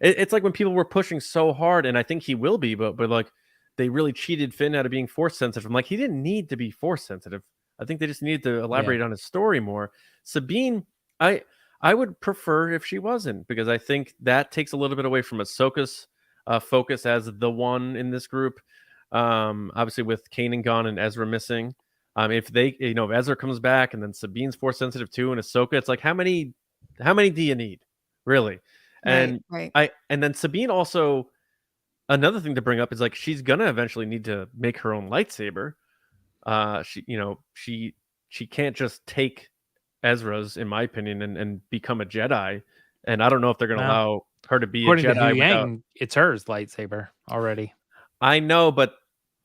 It's like when people were pushing so hard, and I think he will be, but like they really cheated Finn out of being Force sensitive. I'm like, he didn't need to be Force sensitive. I think they just needed to elaborate on his story more. Sabine, I would prefer if she wasn't, because I think that takes a little bit away from Ahsoka's focus as the one in this group. Obviously with Kanan gone and Ezra missing. If they, if Ezra comes back and then Sabine's Force sensitive too, and Ahsoka, it's like how many do you need, really? And and then Sabine also, another thing to bring up is like she's gonna eventually need to make her own lightsaber. She can't just take Ezra's, in my opinion, and become a Jedi. And I don't know if they're gonna allow her to be a Jedi. Yang, it's hers lightsaber already. I know, but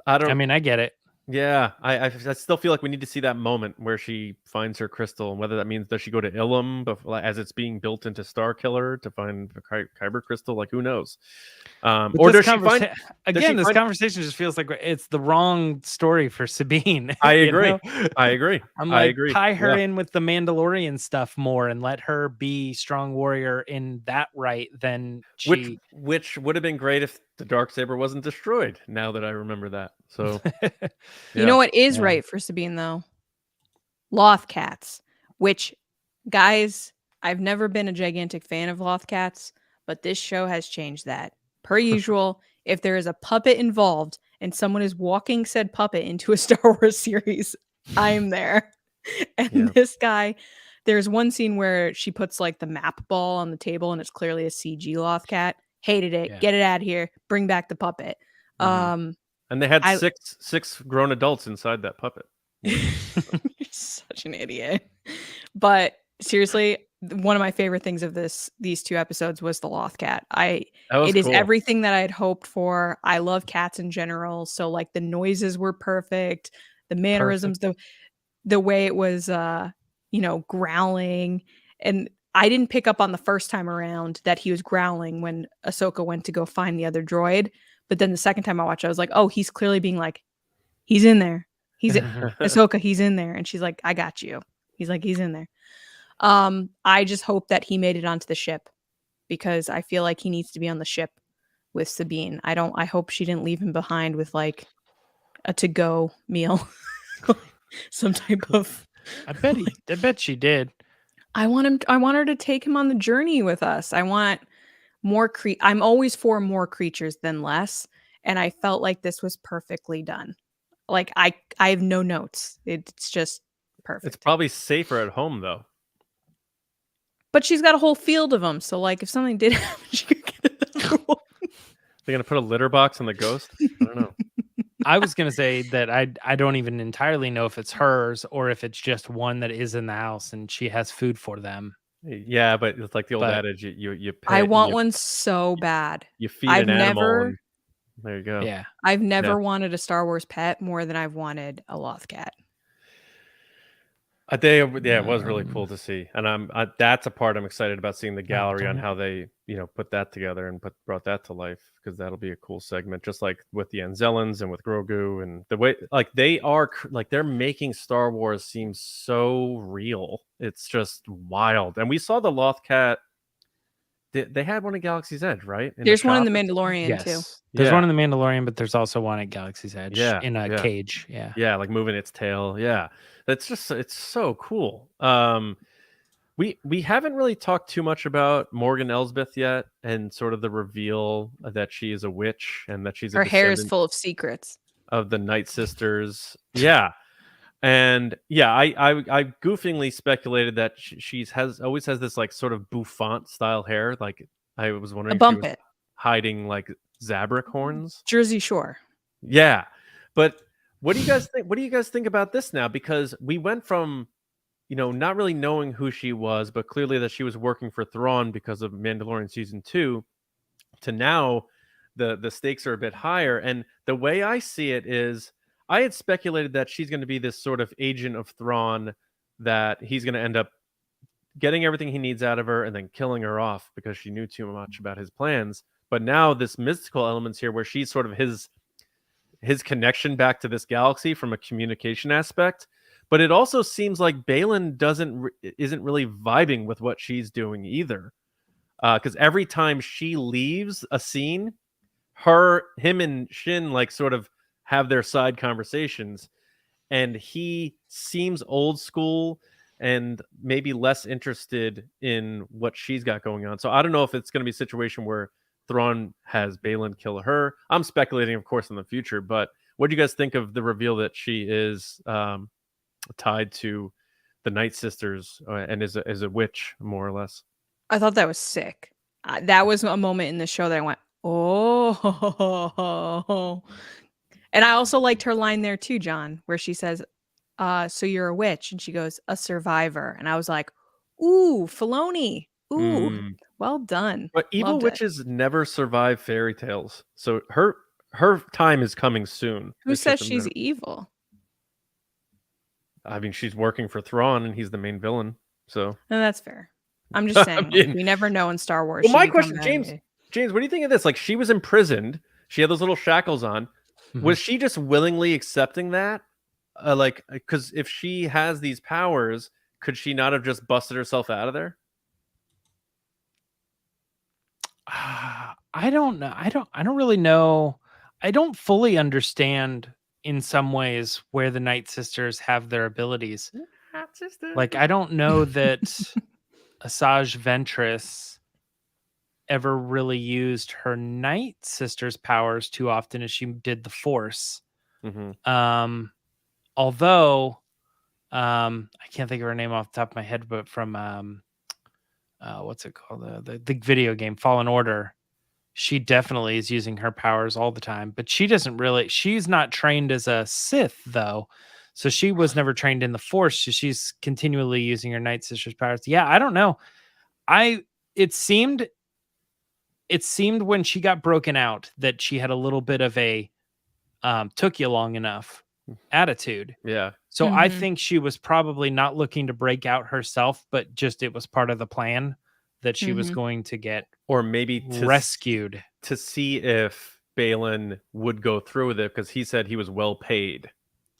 I don't. I mean, I get it. Yeah, I still feel like we need to see that moment where she finds her crystal, and whether that means does she go to Ilum as it's being built into Starkiller to find the Kyber crystal, like who knows? Or does she find this conversation just feels like it's the wrong story for Sabine. I agree. I agree. I'm like, tie her in with the Mandalorian stuff more and let her be strong warrior in that right. Then which would have been great if the Darksaber wasn't destroyed. Now that I remember that, so you know what is right for Sabine though? Loth cats, which, guys, I've never been a gigantic fan of Loth cats, but this show has changed that. Per usual, if there is a puppet involved and someone is walking said puppet into a Star Wars series, I'm there. And this guy, there's one scene where she puts like the map ball on the table and it's clearly a CG Loth cat. Hated it. Get it out of here. Bring back the puppet. And they had six grown adults inside that puppet. You're such an idiot. But seriously, one of my favorite things of these two episodes was the Loth cat. It is everything that I had hoped for. I love cats in general. So like the noises were perfect, the mannerisms, the way it was growling. And I didn't pick up on the first time around that he was growling when Ahsoka went to go find the other droid. But then the second time I watched, I was like, oh, he's clearly being like, he's in there. Ahsoka, he's in there. And she's like, I got you. He's like, he's in there. I just hope that he made it onto the ship because I feel like he needs to be on the ship with Sabine. I hope she didn't leave him behind with like a to-go meal. Some type of I bet she did. I want her to take him on the journey with us. I want more I'm always for more creatures than less, and I felt like this was perfectly done. Like I have no notes. It's just perfect. It's probably safer at home though. But she's got a whole field of them, so like if something did happen, she could get another one. They're gonna put a litter box on the ghost? I don't know. I was gonna say that I don't even entirely know if it's hers or if it's just one that is in the house and she has food for them. Yeah, but it's like the old adage: you pet, I want one so bad. You feed an animal. And there you go. Yeah, I've never wanted a Star Wars pet more than I've wanted a Loth cat. It was really cool to see, and that's a part I'm excited about, seeing the gallery on how they put that together and brought that to life, because that'll be a cool segment, just like with the Anzellans and with Grogu, and the way like they're making Star Wars seem so real. It's just wild. And we saw the Loth cat. They had one at Galaxy's Edge, right? There's one in the Mandalorian too. There's one in the Mandalorian, but there's also one at Galaxy's Edge in a cage. Yeah, like moving its tail. Yeah. It's so cool. We haven't really talked too much about Morgan Elsbeth yet, and sort of the reveal that she is a witch and that she's her hair is full of secrets of the Night Sisters. Yeah. And yeah, I goofingly speculated that she always has this like sort of bouffant style hair. Like I was wondering if she was hiding like Zabrak horns. Jersey Shore. Yeah. But what do you guys think? What do you guys think about this now? Because we went from, not really knowing who she was, but clearly that she was working for Thrawn because of Mandalorian season 2, to now the stakes are a bit higher. And the way I see it is, I had speculated that she's going to be this sort of agent of Thrawn, that he's going to end up getting everything he needs out of her and then killing her off because she knew too much about his plans. But now this mystical elements here, where she's sort of his connection back to this galaxy from a communication aspect. But it also seems like Baylan isn't really vibing with what she's doing either, because every time she leaves a scene, him and Shin like sort of have their side conversations, and he seems old school and maybe less interested in what she's got going on. So I don't know if it's going to be a situation where Thrawn has Baylan kill her. I'm speculating, of course, in the future, but what do you guys think of the reveal that she is tied to the Night Sisters and is a witch, more or less? I thought that was sick. That was a moment in the show that I went, oh. And I also liked her line there too, John, where she says, so you're a witch. And she goes, a survivor. And I was like, ooh, Filoni. Ooh, well done. But evil witches never survive fairy tales. So her time is coming soon. Who says she's evil? I mean, she's working for Thrawn and he's the main villain. So no, that's fair. I'm just saying, we never know in Star Wars. Well, my question, James, what do you think of this? Like, she was imprisoned. She had those little shackles on. Was she just willingly accepting that? Because if she has these powers, could she not have just busted herself out of there? I don't know. I don't really know. I don't fully understand in some ways where the Night Sisters have their abilities. Like, I don't know that Asajj Ventress ever really used her Night Sisters powers too often as she did the Force. Although I can't think of her name off the top of my head, but from what's it called, the video game Fallen Order, she definitely is using her powers all the time. But she's not trained as a Sith though, so she was never trained in the Force, so she's continually using her Night Sisters powers. Yeah, I don't know. It seemed when she got broken out that she had a little bit of a took you long enough attitude. Yeah. So I think she was probably not looking to break out herself, but just it was part of the plan that she was going to get, or maybe rescued to see if Baylan would go through with it, because he said he was well paid.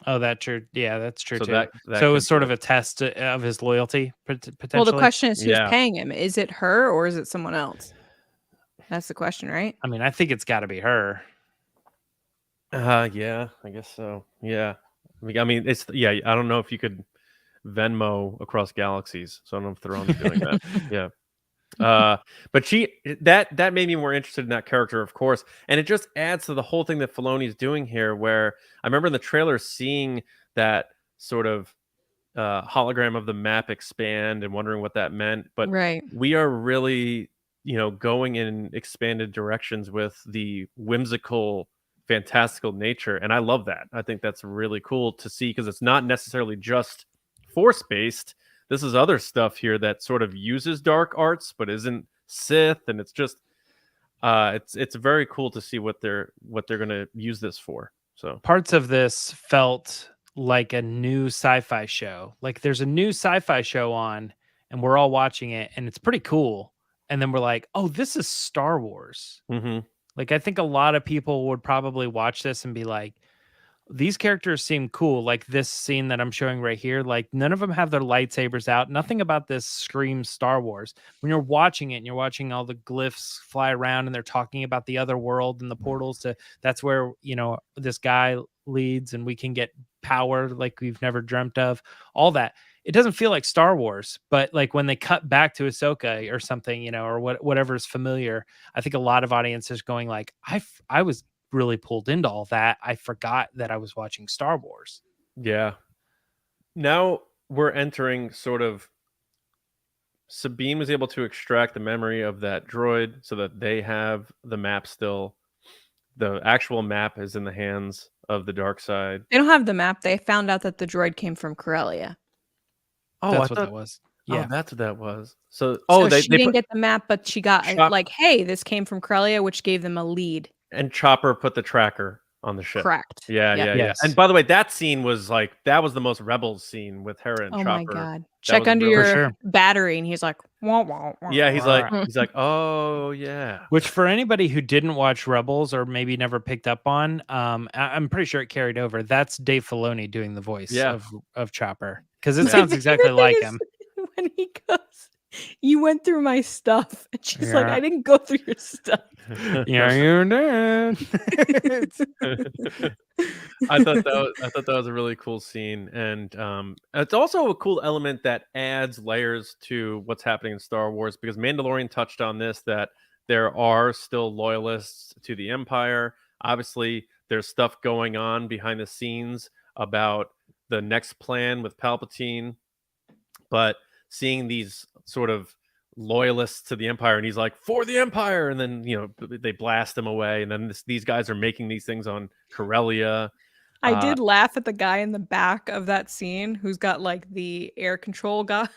Oh, that's true. Yeah, that's true so too. That so it was sort of a test of his loyalty, potentially. Well, the question is, who's paying him? Is it her or is it someone else? That's the question, right? I mean, I think it's got to be her. Yeah, I guess so. Yeah. I mean, it's I don't know if you could Venmo across galaxies, so I don't know if they're only doing that. Yeah. But that made me more interested in that character, of course, and it just adds to the whole thing that Filoni's doing here. Where I remember in the trailer seeing that sort of hologram of the map expand and wondering what that meant. But we are really, going in expanded directions with the whimsical, fantastical nature, and I love that. I think that's really cool to see because it's not necessarily just force based. This is other stuff here that sort of uses dark arts but isn't Sith, and it's just it's very cool to see what they're going to use this for. So parts of this felt like a new sci-fi show. Like there's a new sci-fi show on and we're all watching it and it's pretty cool, and then we're like, oh, this is Star Wars. Like I think a lot of people would probably watch this and be like, these characters seem cool. Like this scene that I'm showing right here, like none of them have their lightsabers out. Nothing about this screams Star Wars. When you're watching it and you're watching all the glyphs fly around and they're talking about the other world and the portals to, that's where, this guy leads and we can get power like we've never dreamt of, all that. It doesn't feel like Star Wars, but like when they cut back to Ahsoka or something, or whatever's familiar, I think a lot of audiences going like, I was really pulled into all that. I forgot that I was watching Star Wars. Yeah. Now we're entering sort of Sabine was able to extract the memory of that droid so that they have the map still. The actual map is in the hands of the dark side. They don't have the map. They found out that the droid came from Corellia. Oh, that's what that was. Yeah, that's what that was. So she didn't get the map, but she got like, hey, this came from Corellia, which gave them a lead. And Chopper put the tracker on the ship. Correct. Yeah. Yes. And by the way, that scene was like, that was the most Rebels scene with Hera and Chopper. Oh my God. Check under your battery. And he's like, wah, wah, wah. Yeah, he's like, oh yeah. Which for anybody who didn't watch Rebels or maybe never picked up on, I'm pretty sure it carried over. That's Dave Filoni doing the voice of Chopper. Because it sounds exactly like him. When he goes, you went through my stuff. And she's like, I didn't go through your stuff. Yeah, you did. I thought that was a really cool scene, and it's also a cool element that adds layers to what's happening in Star Wars, because Mandalorian touched on this, that there are still loyalists to the Empire. Obviously, there's stuff going on behind the scenes about the next plan with Palpatine, but seeing these sort of loyalists to the Empire, and he's like, for the Empire, and then they blast him away, and then these guys are making these things on Corellia. I did laugh at the guy in the back of that scene who's got like the air control guy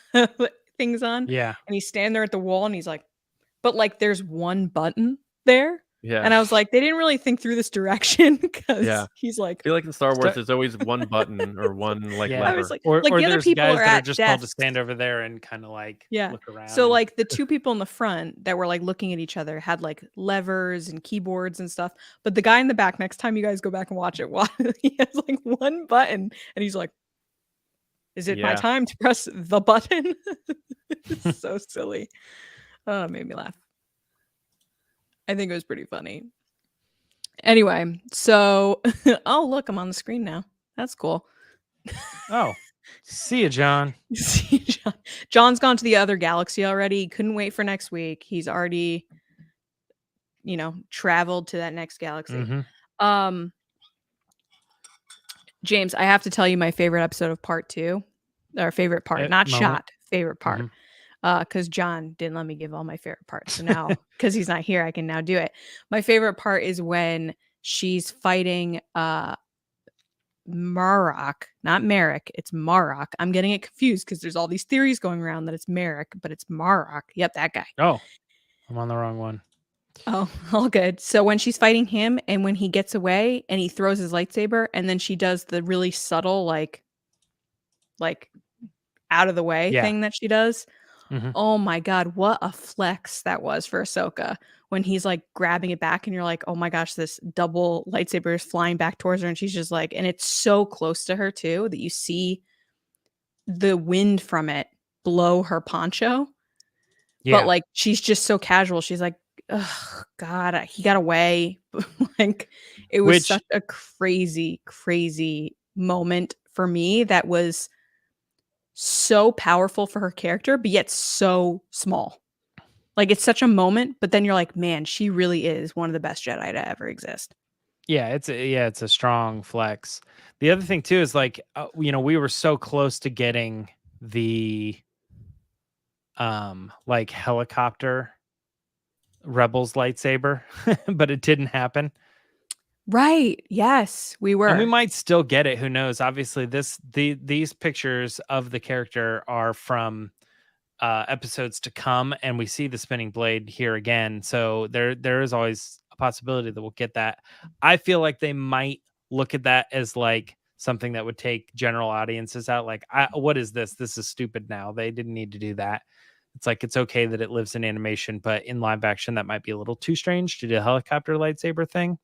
things on, and he's standing there at the wall and he's like, but like there's one button there. Yeah. And I was like, they didn't really think through this direction, because he's like, I feel like in Star Wars there's always one button or one lever. I was like, or the other people guys are that at are just desks. called to stand over there and kind of like look around. So like the two people in the front that were like looking at each other had like levers and keyboards and stuff. But the guy in the back, next time you guys go back and watch it, he has like one button and he's like, is it my time to press the button? It's so silly. Oh, it made me laugh. I think it was pretty funny. Anyway, so oh look, I'm on the screen now. That's cool. Oh, see you, John. See you, John. John's gone to the other galaxy already. He couldn't wait for next week. He's already, traveled to that next galaxy. James, I have to tell you my favorite episode of part 2, or favorite part, not shot, favorite part. Because John didn't let me give all my favorite parts. So now, because he's not here, I can now do it. My favorite part is when she's fighting Marrok, not Marrok. It's Marrok. I'm getting it confused because there's all these theories going around that it's Marrok, but it's Marrok. Yep, that guy. Oh, I'm on the wrong one. Oh, all good. So when she's fighting him and when he gets away and he throws his lightsaber and then she does the really subtle, like out of the way thing that she does. Oh my God, what a flex that was for Ahsoka when he's like grabbing it back and you're like, oh my gosh, this double lightsaber is flying back towards her. And she's just like, and it's so close to her too, that you see the wind from it blow her poncho. But like, she's just so casual. She's like, oh God, he got away. Like, it was such a crazy, crazy moment for me that was so powerful for her character, but yet so small. Like, it's such a moment, but then you're like, man, she really is one of the best Jedi to ever exist. Yeah, it's a strong flex. The other thing too is like, you know, we were so close to getting the like helicopter Rebels lightsaber, but it didn't happen. Right. Yes, we were. And we might still get it. Who knows? Obviously, these pictures of the character are from episodes to come, and we see the spinning blade here again. So there is always a possibility that we'll get that. I feel like they might look at that as like something that would take general audiences out. Like, what is this? This is stupid now. They didn't need to do that. It's like, it's okay that it lives in animation, but in live action, that might be a little too strange to do a helicopter lightsaber thing.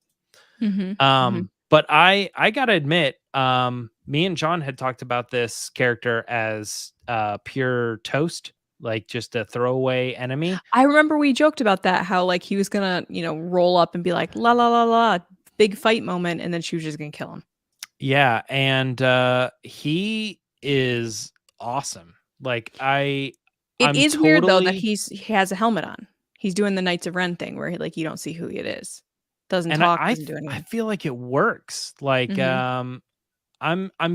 But I gotta admit, me and John had talked about this character as pure toast, like just a throwaway enemy. I remember we joked about that, how like he was gonna, you know, roll up and be like, la la la la, big fight moment, and then she was just gonna kill him. Yeah, and he is awesome. Like, it is weird though that he has a helmet on. He's doing the Knights of Ren thing where he, you don't see who it is. Doesn't talk, doesn't do anything. I feel like it works. Like, I'm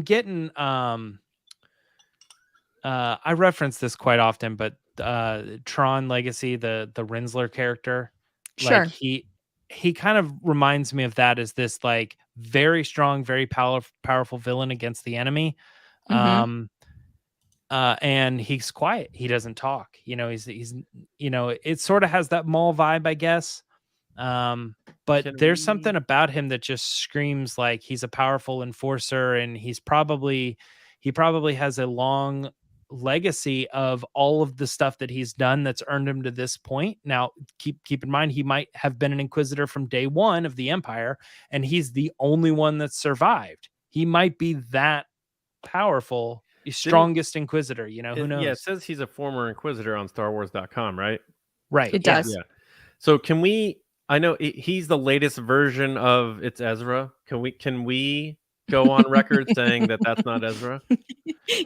getting I reference this quite often, but Tron Legacy, the Rinsler character, sure, like he kind of reminds me of that as this like very strong, very powerful villain against the enemy. And he's quiet. He doesn't talk. You know, he's you know, it sort of has that Maul vibe, I guess. But there's something about him that just screams like he's a powerful enforcer, and he probably has a long legacy of all of the stuff that he's done that's earned him to this point. Now, keep in mind, he might have been an Inquisitor from day one of the Empire, and he's the only one that survived. He might be that powerful, the strongest Inquisitor, you know, who knows? Yeah, it says he's a former Inquisitor on StarWars.com, right? Right. It does. Yeah. So can we, I know he's the latest version of it's Ezra. Can we go on record saying that that's not Ezra?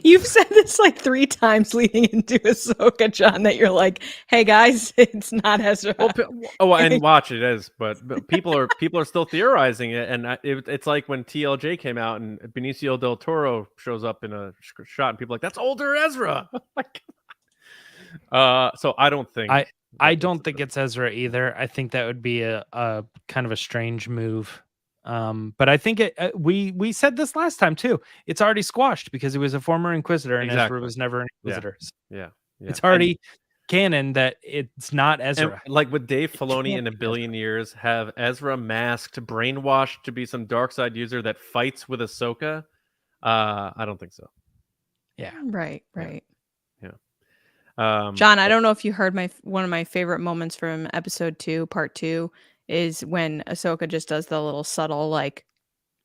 You've said this like 3 times leading into Ahsoka, John, that you're like, hey guys, it's not Ezra. And watch it is, but people are still theorizing it, and it's like when TLJ came out and Benicio del Toro shows up in a shot, and people are like, that's older Ezra. So I don't think I don't think it's Ezra either. I think that would be a kind of a strange move. But I think we said this last time too. It's already squashed because he was a former Inquisitor, and Ezra was never an Inquisitor. Yeah. It's already canon that it's not Ezra. And like, would Dave Filoni in a billion years have Ezra masked, brainwashed to be some dark side user that fights with Ahsoka? I don't think so. Yeah. Right. Yeah. John, I don't know if you heard one of my favorite moments from episode 2, part 2, is when Ahsoka just does the little subtle like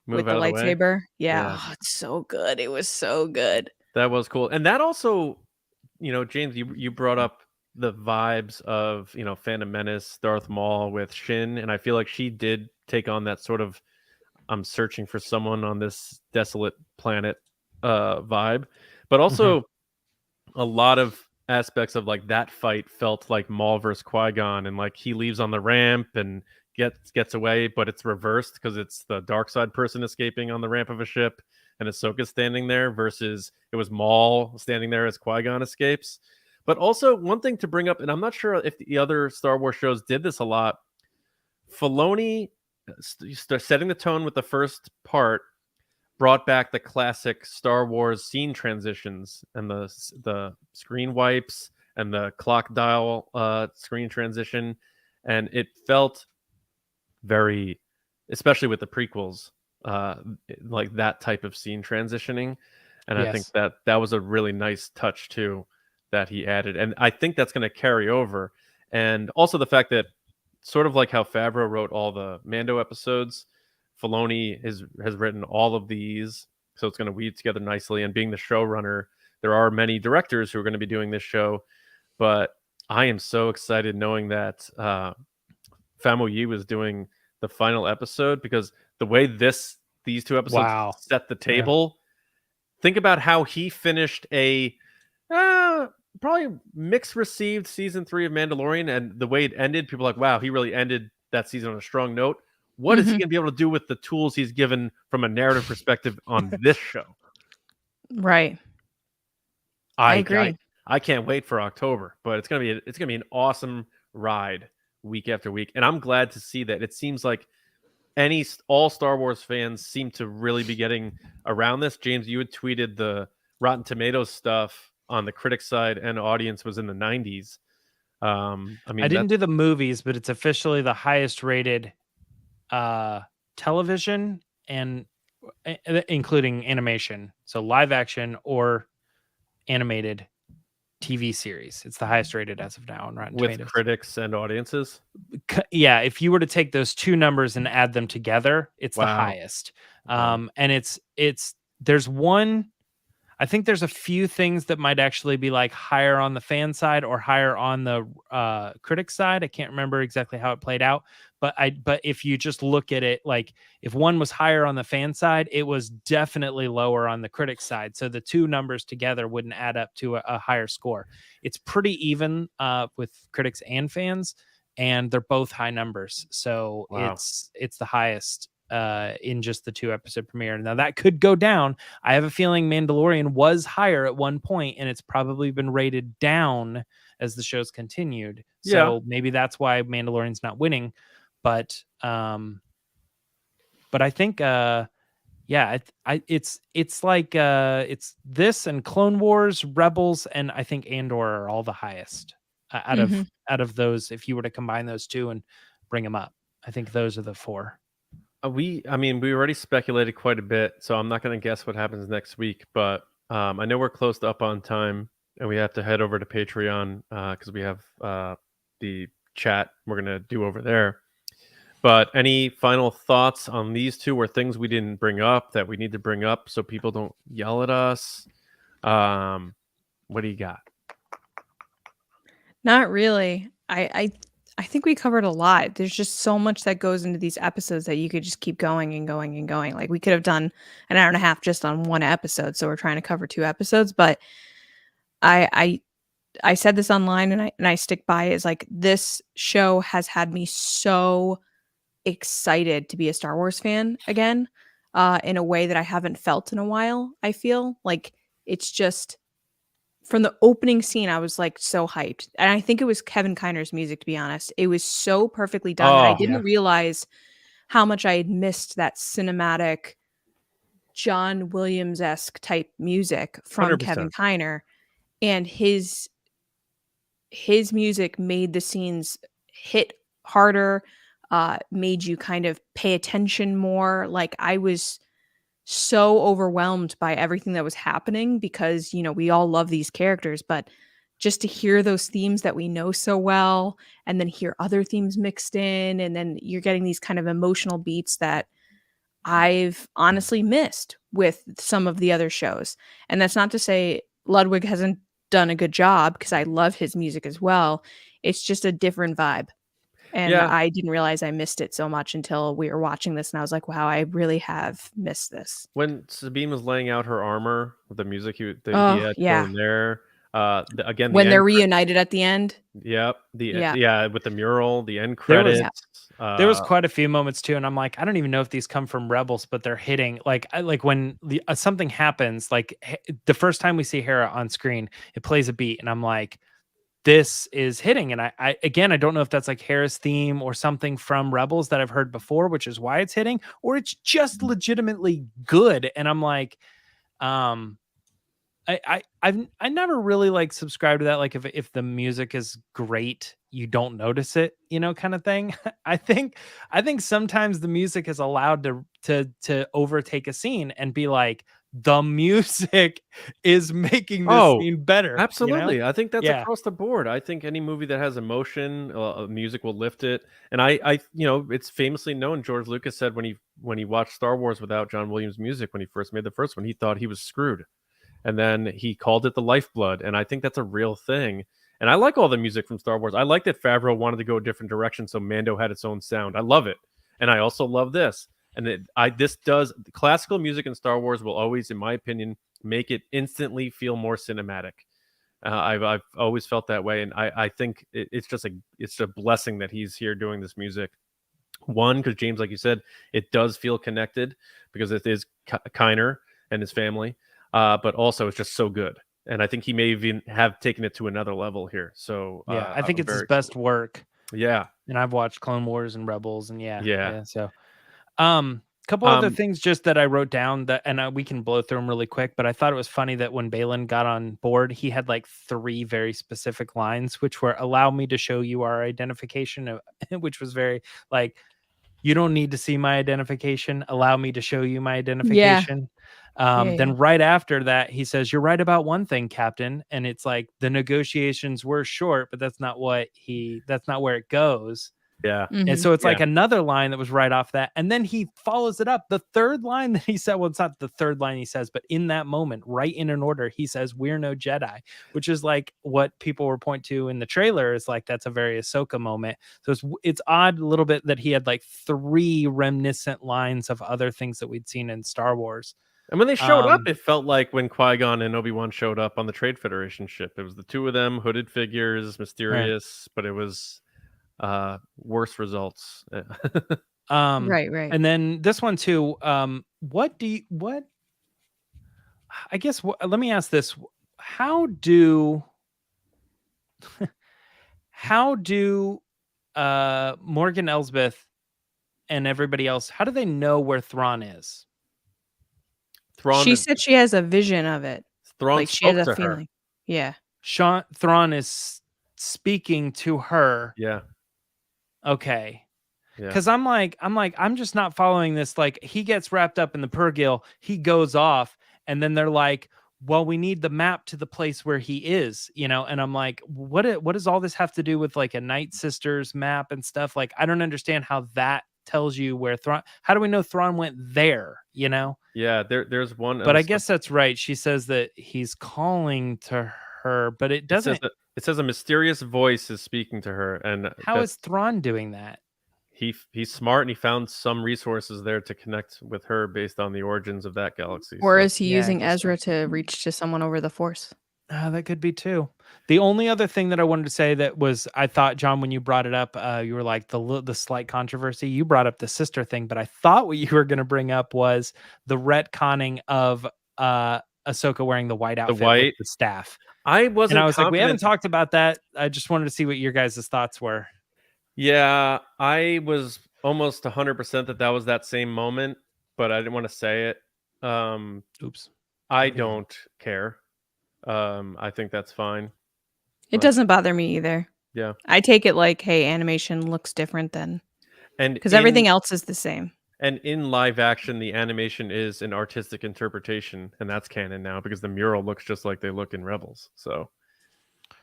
move with the lightsaber. Yeah. Oh, it's so good. It was so good. That was cool. And that also, you know, James, you brought up the vibes of, you know, Phantom Menace, Darth Maul with Shin, and I feel like she did take on that sort of I'm searching for someone on this desolate planet vibe. But also a lot of aspects of like that fight felt like Maul versus Qui-Gon, and like he leaves on the ramp and gets away, but it's reversed because it's the dark side person escaping on the ramp of a ship and Ahsoka standing there, versus it was Maul standing there as Qui-Gon escapes. But also one thing to bring up, and I'm not sure if the other Star Wars shows did this a lot, Filoni setting the tone with the first part brought back the classic Star Wars scene transitions and the screen wipes and the clock dial screen transition, and it felt very, especially with the prequels, like that type of scene transitioning. And I think that was a really nice touch too that he added, and I think that's going to carry over. And also the fact that, sort of like how Favreau wrote all the Mando episodes, Filoni has written all of these, so it's going to weave together nicely. And being the showrunner, there are many directors who are going to be doing this show, but I am so excited knowing that Famo Yi was doing the final episode, because the way these two episodes set the table. Think about how he finished a probably mixed received season 3 of Mandalorian, and the way it ended, people are like, wow, he really ended that season on a strong note. What is he going to be able to do with the tools he's given from a narrative perspective on this show? Right. I agree. I can't wait for October, but it's gonna be an awesome ride week after week, and I'm glad to see that. It seems like all Star Wars fans seem to really be getting around this. James, you had tweeted the Rotten Tomatoes stuff on the critic side, and audience was in the 90s. I mean, I didn't do the movies, but it's officially the highest rated television, and including animation, so live action or animated TV series. It's the highest rated as of now on Rotten Tomatoes. With critics and audiences? Yeah, if you were to take those two numbers and add them together, it's the highest. And there's one, I think there's a few things that might actually be like higher on the fan side or higher on the critic side. I can't remember exactly how it played out, but if you just look at it, like if one was higher on the fan side, it was definitely lower on the critic side. So the two numbers together wouldn't add up to a higher score. It's pretty even with critics and fans, and they're both high numbers. So it's the highest in just the 2-episode premiere. Now that could go down. I have a feeling Mandalorian was higher at one point, and it's probably been rated down as the show's continued. So maybe that's why Mandalorian's not winning. But I think it's like it's this and Clone Wars, Rebels, and I think Andor are all the highest out of those. If you were to combine those two and bring them up, I think those are the 4. We already speculated quite a bit, so I'm not going to guess what happens next week. But I know we're close to up on time, and we have to head over to Patreon because we have the chat we're going to do over there. But any final thoughts on these two, or things we didn't bring up that we need to bring up so people don't yell at us? What do you got? Not really. I think we covered a lot. There's just so much that goes into these episodes that you could just keep going and going and going. Like we could have done an hour and a half just on one episode. So we're trying to cover 2 episodes. But I said this online, and I stick by it, is like, this show has had me so excited to be a Star Wars fan again, in a way that I haven't felt in a while. I feel like it's just, from the opening scene, I was like so hyped. And I think it was Kevin Kiner's music, to be honest. It was so perfectly done that I didn't realize how much I had missed that cinematic John Williams-esque type music from 100%. Kevin Kiner. And his music made the scenes hit harder, made you kind of pay attention more. Like, I was so overwhelmed by everything that was happening because, you know, we all love these characters, but just to hear those themes that we know so well, and then hear other themes mixed in, and then you're getting these kind of emotional beats that I've honestly missed with some of the other shows. And that's not to say Ludwig hasn't done a good job, because I love his music as well. It's just a different vibe. And I didn't realize I missed it so much until we were watching this, and I was like, wow, I really have missed this. When Sabine was laying out her armor with the music he had going there, again, when they're reunited at the end. Yep. With the mural, the end credits. There was quite a few moments too, and I'm like, I don't even know if these come from Rebels, but they're hitting. Like when something happens, like the first time we see Hera on screen, it plays a beat, and I'm like, this is hitting. And I don't know if that's like Hera's theme or something from Rebels that I've heard before, which is why it's hitting, or it's just legitimately good. And I'm like, I never really like subscribed to that. Like if the music is great, you don't notice it, you know, kind of thing. I think sometimes the music is allowed to overtake a scene and be like, the music is making this scene better. Absolutely. You know? I think that's across the board. I think any movie that has emotion, music will lift it. And I it's famously known, George Lucas said when he watched Star Wars without John Williams' music, when he first made the first one, he thought he was screwed. And then he called it the lifeblood. And I think that's a real thing. And I like all the music from Star Wars. I like that Favreau wanted to go a different direction, so Mando had its own sound. I love it, and I also love this. And this does classical music in Star Wars will always, in my opinion, make it instantly feel more cinematic. I've always felt that way, and I think it's a blessing that he's here doing this music. One, because James, like you said, it does feel connected because it is Kiner and his family, but also it's just so good. And I think he may even have taken it to another level here. So yeah, I think it's his best work. Yeah, and I've watched Clone Wars and Rebels, and yeah. So, couple other things just that I wrote down that, and we can blow through them really quick. But I thought it was funny that when Baylan got on board, he had like 3 very specific lines, which were "Allow me to show you our identification," which was very like, "You don't need to see my identification. Allow me to show you my identification." Then right after that, he says, "You're right about one thing, Captain." And it's like the negotiations were short, but that's not where it goes. Yeah. And so it's like another line that was right off that. And then he follows it up. The third line that he said, well, it's not the third line he says, but in that moment, right in an order, he says, "We're no Jedi," which is like what people were pointing to in the trailer is like, that's a very Ahsoka moment. So it's odd a little bit that he had like 3 reminiscent lines of other things that we'd seen in Star Wars. And when they showed up, it felt like when Qui-Gon and Obi-Wan showed up on the Trade Federation ship. It was the 2 of them, hooded figures, mysterious, but it was worse results. Right. And then this one too. Let me ask this: how do Morgan Elsbeth and everybody else, how do they know where Thrawn is? She said she has a vision of it. Thrawn like she has spoke a to feeling. her. Yeah. Thrawn is speaking to her. Yeah. Okay. Because I'm just not following this. Like, he gets wrapped up in the Purrgil, he goes off, and then they're like, "Well, we need the map to the place where he is," and I'm like, what does all this have to do with like a Night Sisters map and stuff? Like, I don't understand how that tells you where Thrawn. How do we know Thrawn went there? Yeah, there's one. But I guess that's right. She says that he's calling to her, but it doesn't. It says a mysterious voice is speaking to her, and how is Thrawn doing that? He's smart, and he found some resources there to connect with her based on the origins of that galaxy. Or is he using Ezra to reach to someone over the Force? That could be too. The only other thing that I wanted to say that was, I thought, John, when you brought it up, you were like the slight controversy. You brought up the sister thing, but I thought what you were going to bring up was the retconning of Ahsoka wearing the white outfit with the staff. I was like, we haven't talked about that. I just wanted to see what your guys' thoughts were. Yeah, I was almost 100% that was that same moment, but I didn't want to say it. Oops. I don't care. I think that's fine. It doesn't bother me either. Yeah. I take it like, hey, animation looks different then. And because everything else is the same. And in live action, the animation is an artistic interpretation, and that's canon now because the mural looks just like they look in Rebels. So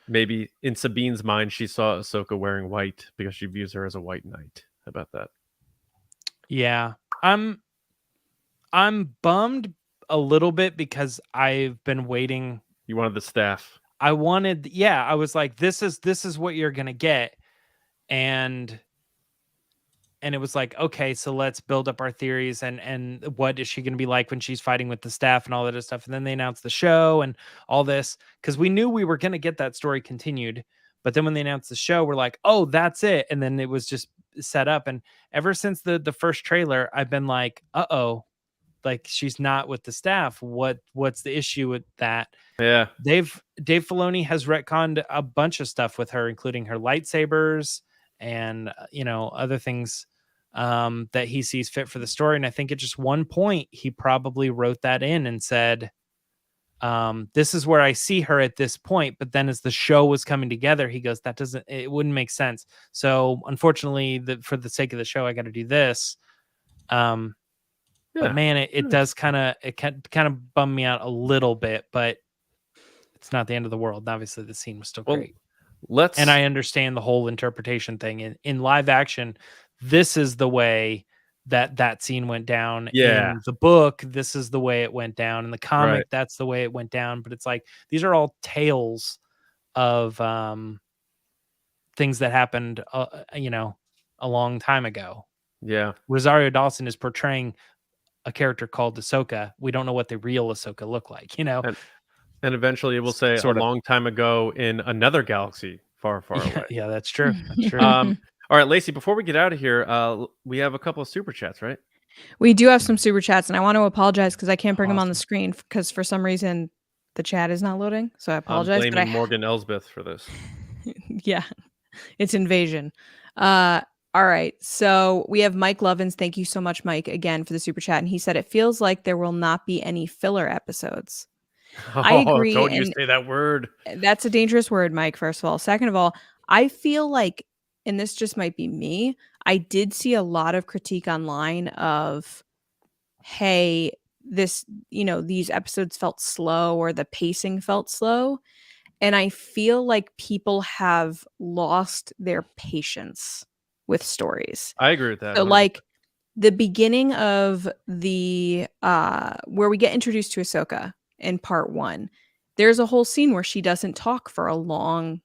maybe in Sabine's mind, she saw Ahsoka wearing white because she views her as a white knight. How about that? Yeah. I'm bummed a little bit because I've been waiting. You wanted the staff. I was like, this is what you're gonna get. And it was like, okay, so let's build up our theories and what is she going to be like when she's fighting with the staff and all that stuff. And then they announced the show and all this, because we knew we were going to get that story continued. But then when they announced the show, we're like, oh, that's it. And then it was just set up. And ever since the first trailer, I've been like, uh-oh, like she's not with the staff. What's the issue with that? Yeah. Dave Filoni has retconned a bunch of stuff with her, including her lightsabers and other things that he sees fit for the story. And I think at just one point he probably wrote that in and said, this is where I see her at this point. But then as the show was coming together, he goes, it wouldn't make sense. So unfortunately, for the sake of the show, I got to do this. But man, it does kind of bum me out a little bit, but it's not the end of the world. And obviously the scene was still great. And I understand the whole interpretation thing in live action. This is the way that scene went down. Yeah. In the book, this is the way it went down. In the comic, that's the way it went down. But it's like, these are all tales of things that happened, you know, a long time ago. Yeah. Rosario Dawson is portraying a character called Ahsoka. We don't know what the real Ahsoka looked like, you know? And eventually it will say a long time ago in another galaxy far, far away. Yeah, that's true. That's true. All right, Lacey, before we get out of here, we have a couple of super chats, right? We do have some super chats, and I want to apologize because I can't bring them on the screen because for some reason the chat is not loading. So I apologize. I'm blaming Morgan Elsbeth for this. Yeah, it's invasion. All right, so we have Mike Lovins. Thank you so much, Mike, again for the super chat. And he said, it feels like there will not be any filler episodes. I agree. Don't you say that word. That's a dangerous word, Mike, first of all. Second of all, I feel like, and this just might be me, I did see a lot of critique online of, hey, this, you know, these episodes felt slow or the pacing felt slow. And I feel like people have lost their patience with stories. I agree with that. So 100%. Like the beginning of the where we get introduced to Ahsoka in part 1, there's a whole scene where she doesn't talk for a long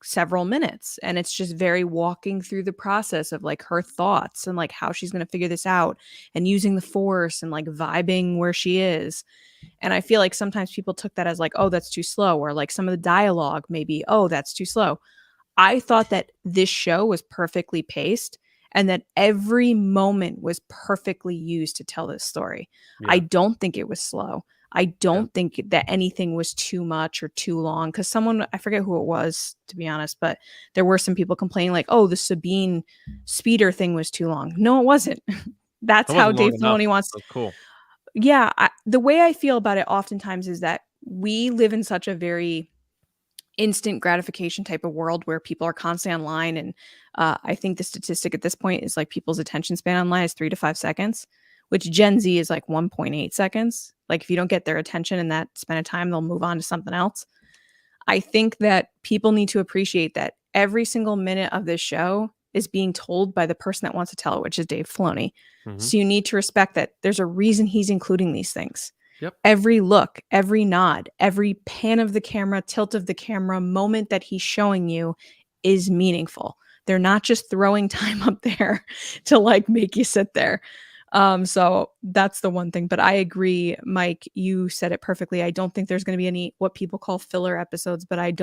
several minutes, and it's just very walking through the process of like her thoughts and like how she's going to figure this out and using the Force and like vibing where she is. And I feel like sometimes people took that as like, oh, that's too slow, or like some of the dialogue maybe, oh, that's too slow. I thought that this show was perfectly paced and that every moment was perfectly used to tell this story. Yeah. I don't think it was slow. I don't think that anything was too much or too long, because someone, I forget who it was, to be honest, but there were some people complaining like, oh, the Sabine speeder thing was too long. No, it wasn't. That's how Dave Filoni wants. That's cool. Yeah. The way I feel about it oftentimes is that we live in such a very instant gratification type of world where people are constantly online. And I think the statistic at this point is like people's attention span online is 3 to 5 seconds, which Gen Z is like 1.8 seconds. Like if you don't get their attention in that span of time, they'll move on to something else. I think that people need to appreciate that every single minute of this show is being told by the person that wants to tell it, which is Dave Filoni. Mm-hmm. So you need to respect that there's a reason he's including these things. Yep. Every look, every nod, every pan of the camera, tilt of the camera, moment that he's showing you is meaningful. They're not just throwing time up there to like make you sit there. So that's the one thing. But I agree, Mike, you said it perfectly. I don't think there's going to be any what people call filler episodes, but I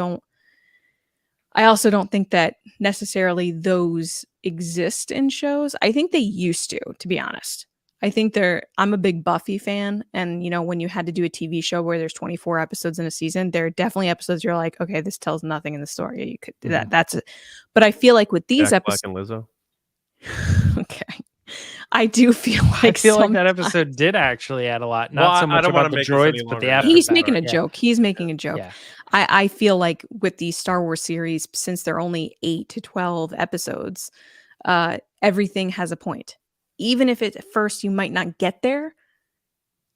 also don't think that necessarily those exist in shows. I think they used to be honest. I think I'm a big Buffy fan. And, you know, when you had to do a TV show where there's 24 episodes in a season, there are definitely episodes you're like, okay, this tells nothing in the story. You could do that. That's it. But I feel like with these episodes. Black and Lizzo. Okay. I do feel like that episode did actually add a lot. Not so much about the droids, but the aftermath. He's making a joke. He's making a joke. Yeah. I feel like with these Star Wars series, since they're only 8 to 12 episodes, everything has a point. Even if at first you might not get there,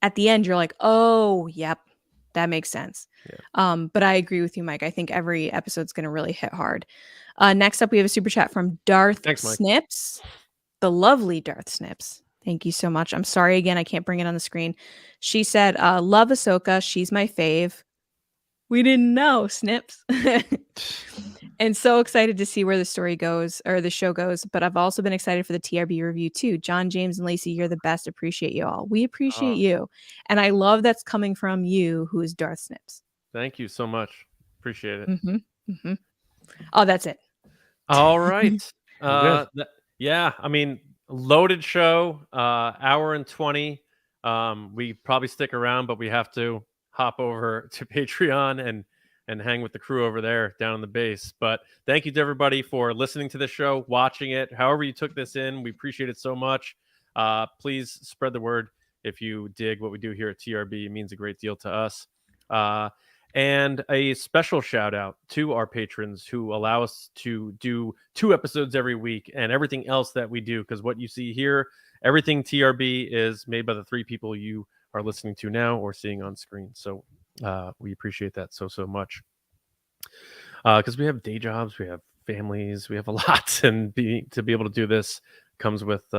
at the end you're like, oh, yep, that makes sense. Yeah. But I agree with you, Mike. I think every episode's going to really hit hard. Next up, we have a super chat from Darth Snips. The lovely Darth Snips. Thank you so much. I'm sorry again, I can't bring it on the screen. She said, love Ahsoka. She's my fave. We didn't know, Snips. And so excited to see where the story goes, or the show goes. But I've also been excited for the TRB review too. John, James, and Lacey, you're the best. Appreciate you all. We appreciate you. And I love that's coming from you, who is Darth Snips. Thank you so much. Appreciate it. Mm-hmm. Mm-hmm. Oh, that's it. All right. Yeah, I mean, loaded show, hour and 20. We probably stick around, but we have to hop over to Patreon and hang with the crew over there down in the base. But thank you to everybody for listening to the show, watching it, however you took this in. We appreciate it so much. Please spread the word if you dig what we do here at TRB. It means a great deal to us. And a special shout out to our patrons who allow us to do 2 episodes every week and everything else that we do. Because what you see here, everything TRB is made by the 3 people you are listening to now or seeing on screen. So we appreciate that so much. Because we have day jobs, we have families, we have a lot. And to be able to do this comes with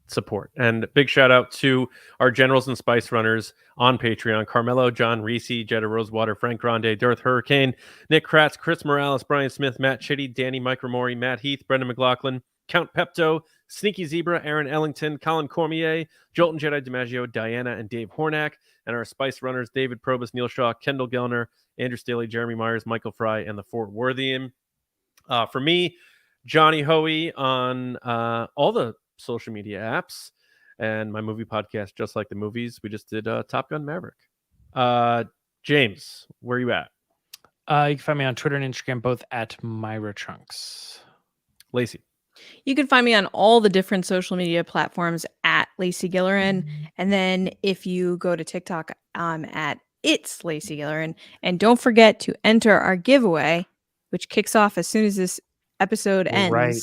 support. And big shout out to our generals and spice runners on Patreon: Carmelo, John, RISI, Jetta, Rosewater, Frank Grande, DARTH, Hurricane, Nick Kratz, Chris Morales, Brian Smith, Matt Chitty, Danny, Mike Rumore, Matt Heath, Brendan McLaughlin, Count Pepto, Sneaky Zebra, Aaron Ellington, Colin Cormier, Jolton Jedi DiMaggio, Diana, and Dave Hornack. And our spice runners: David Probus, Neil Shaw, Kendall Gelner, Andrew Staley, Jeremy Myers, Michael Fry, and the Fort Worthian. For me, Johnny Hoey on all the social media apps, and my movie podcast, Just Like the Movies. We just did Top Gun Maverick. James, where are you at? You can find me on Twitter and Instagram, both at Myra Trunks. Lacey. You can find me on all the different social media platforms at Lacey Gilleran. And then if you go to TikTok, I'm at It's Lacey Gilleran. And don't forget to enter our giveaway, which kicks off as soon as this episode ends. Right.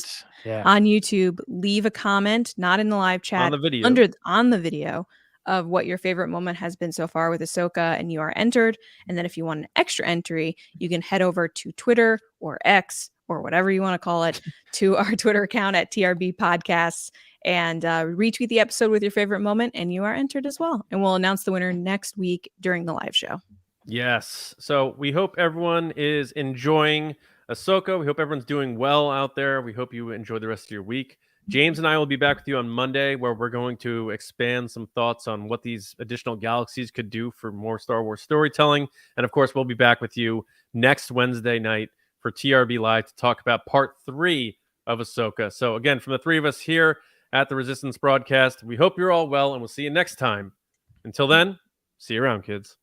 Yeah. On YouTube. Leave a comment, not in the live chat, on the video, on the video of what your favorite moment has been so far with Ahsoka, and you are entered. And then if you want an extra entry, you can head over to Twitter or X or whatever you want to call it, to our Twitter account at TRB Podcasts, and retweet the episode with your favorite moment, and you are entered as well. And we'll announce the winner next week during the live show. Yes. So we hope everyone is enjoying Ahsoka. We hope everyone's doing well out there. We hope you enjoy the rest of your week. James and I will be back with you on Monday, where we're going to expand some thoughts on what these additional galaxies could do for more Star Wars storytelling. And of course, we'll be back with you next Wednesday night for TRB Live to talk about part 3 of Ahsoka. So again, from the three of us here at the Resistance broadcast, we hope you're all well, and we'll see you next time. Until then, see you around, kids.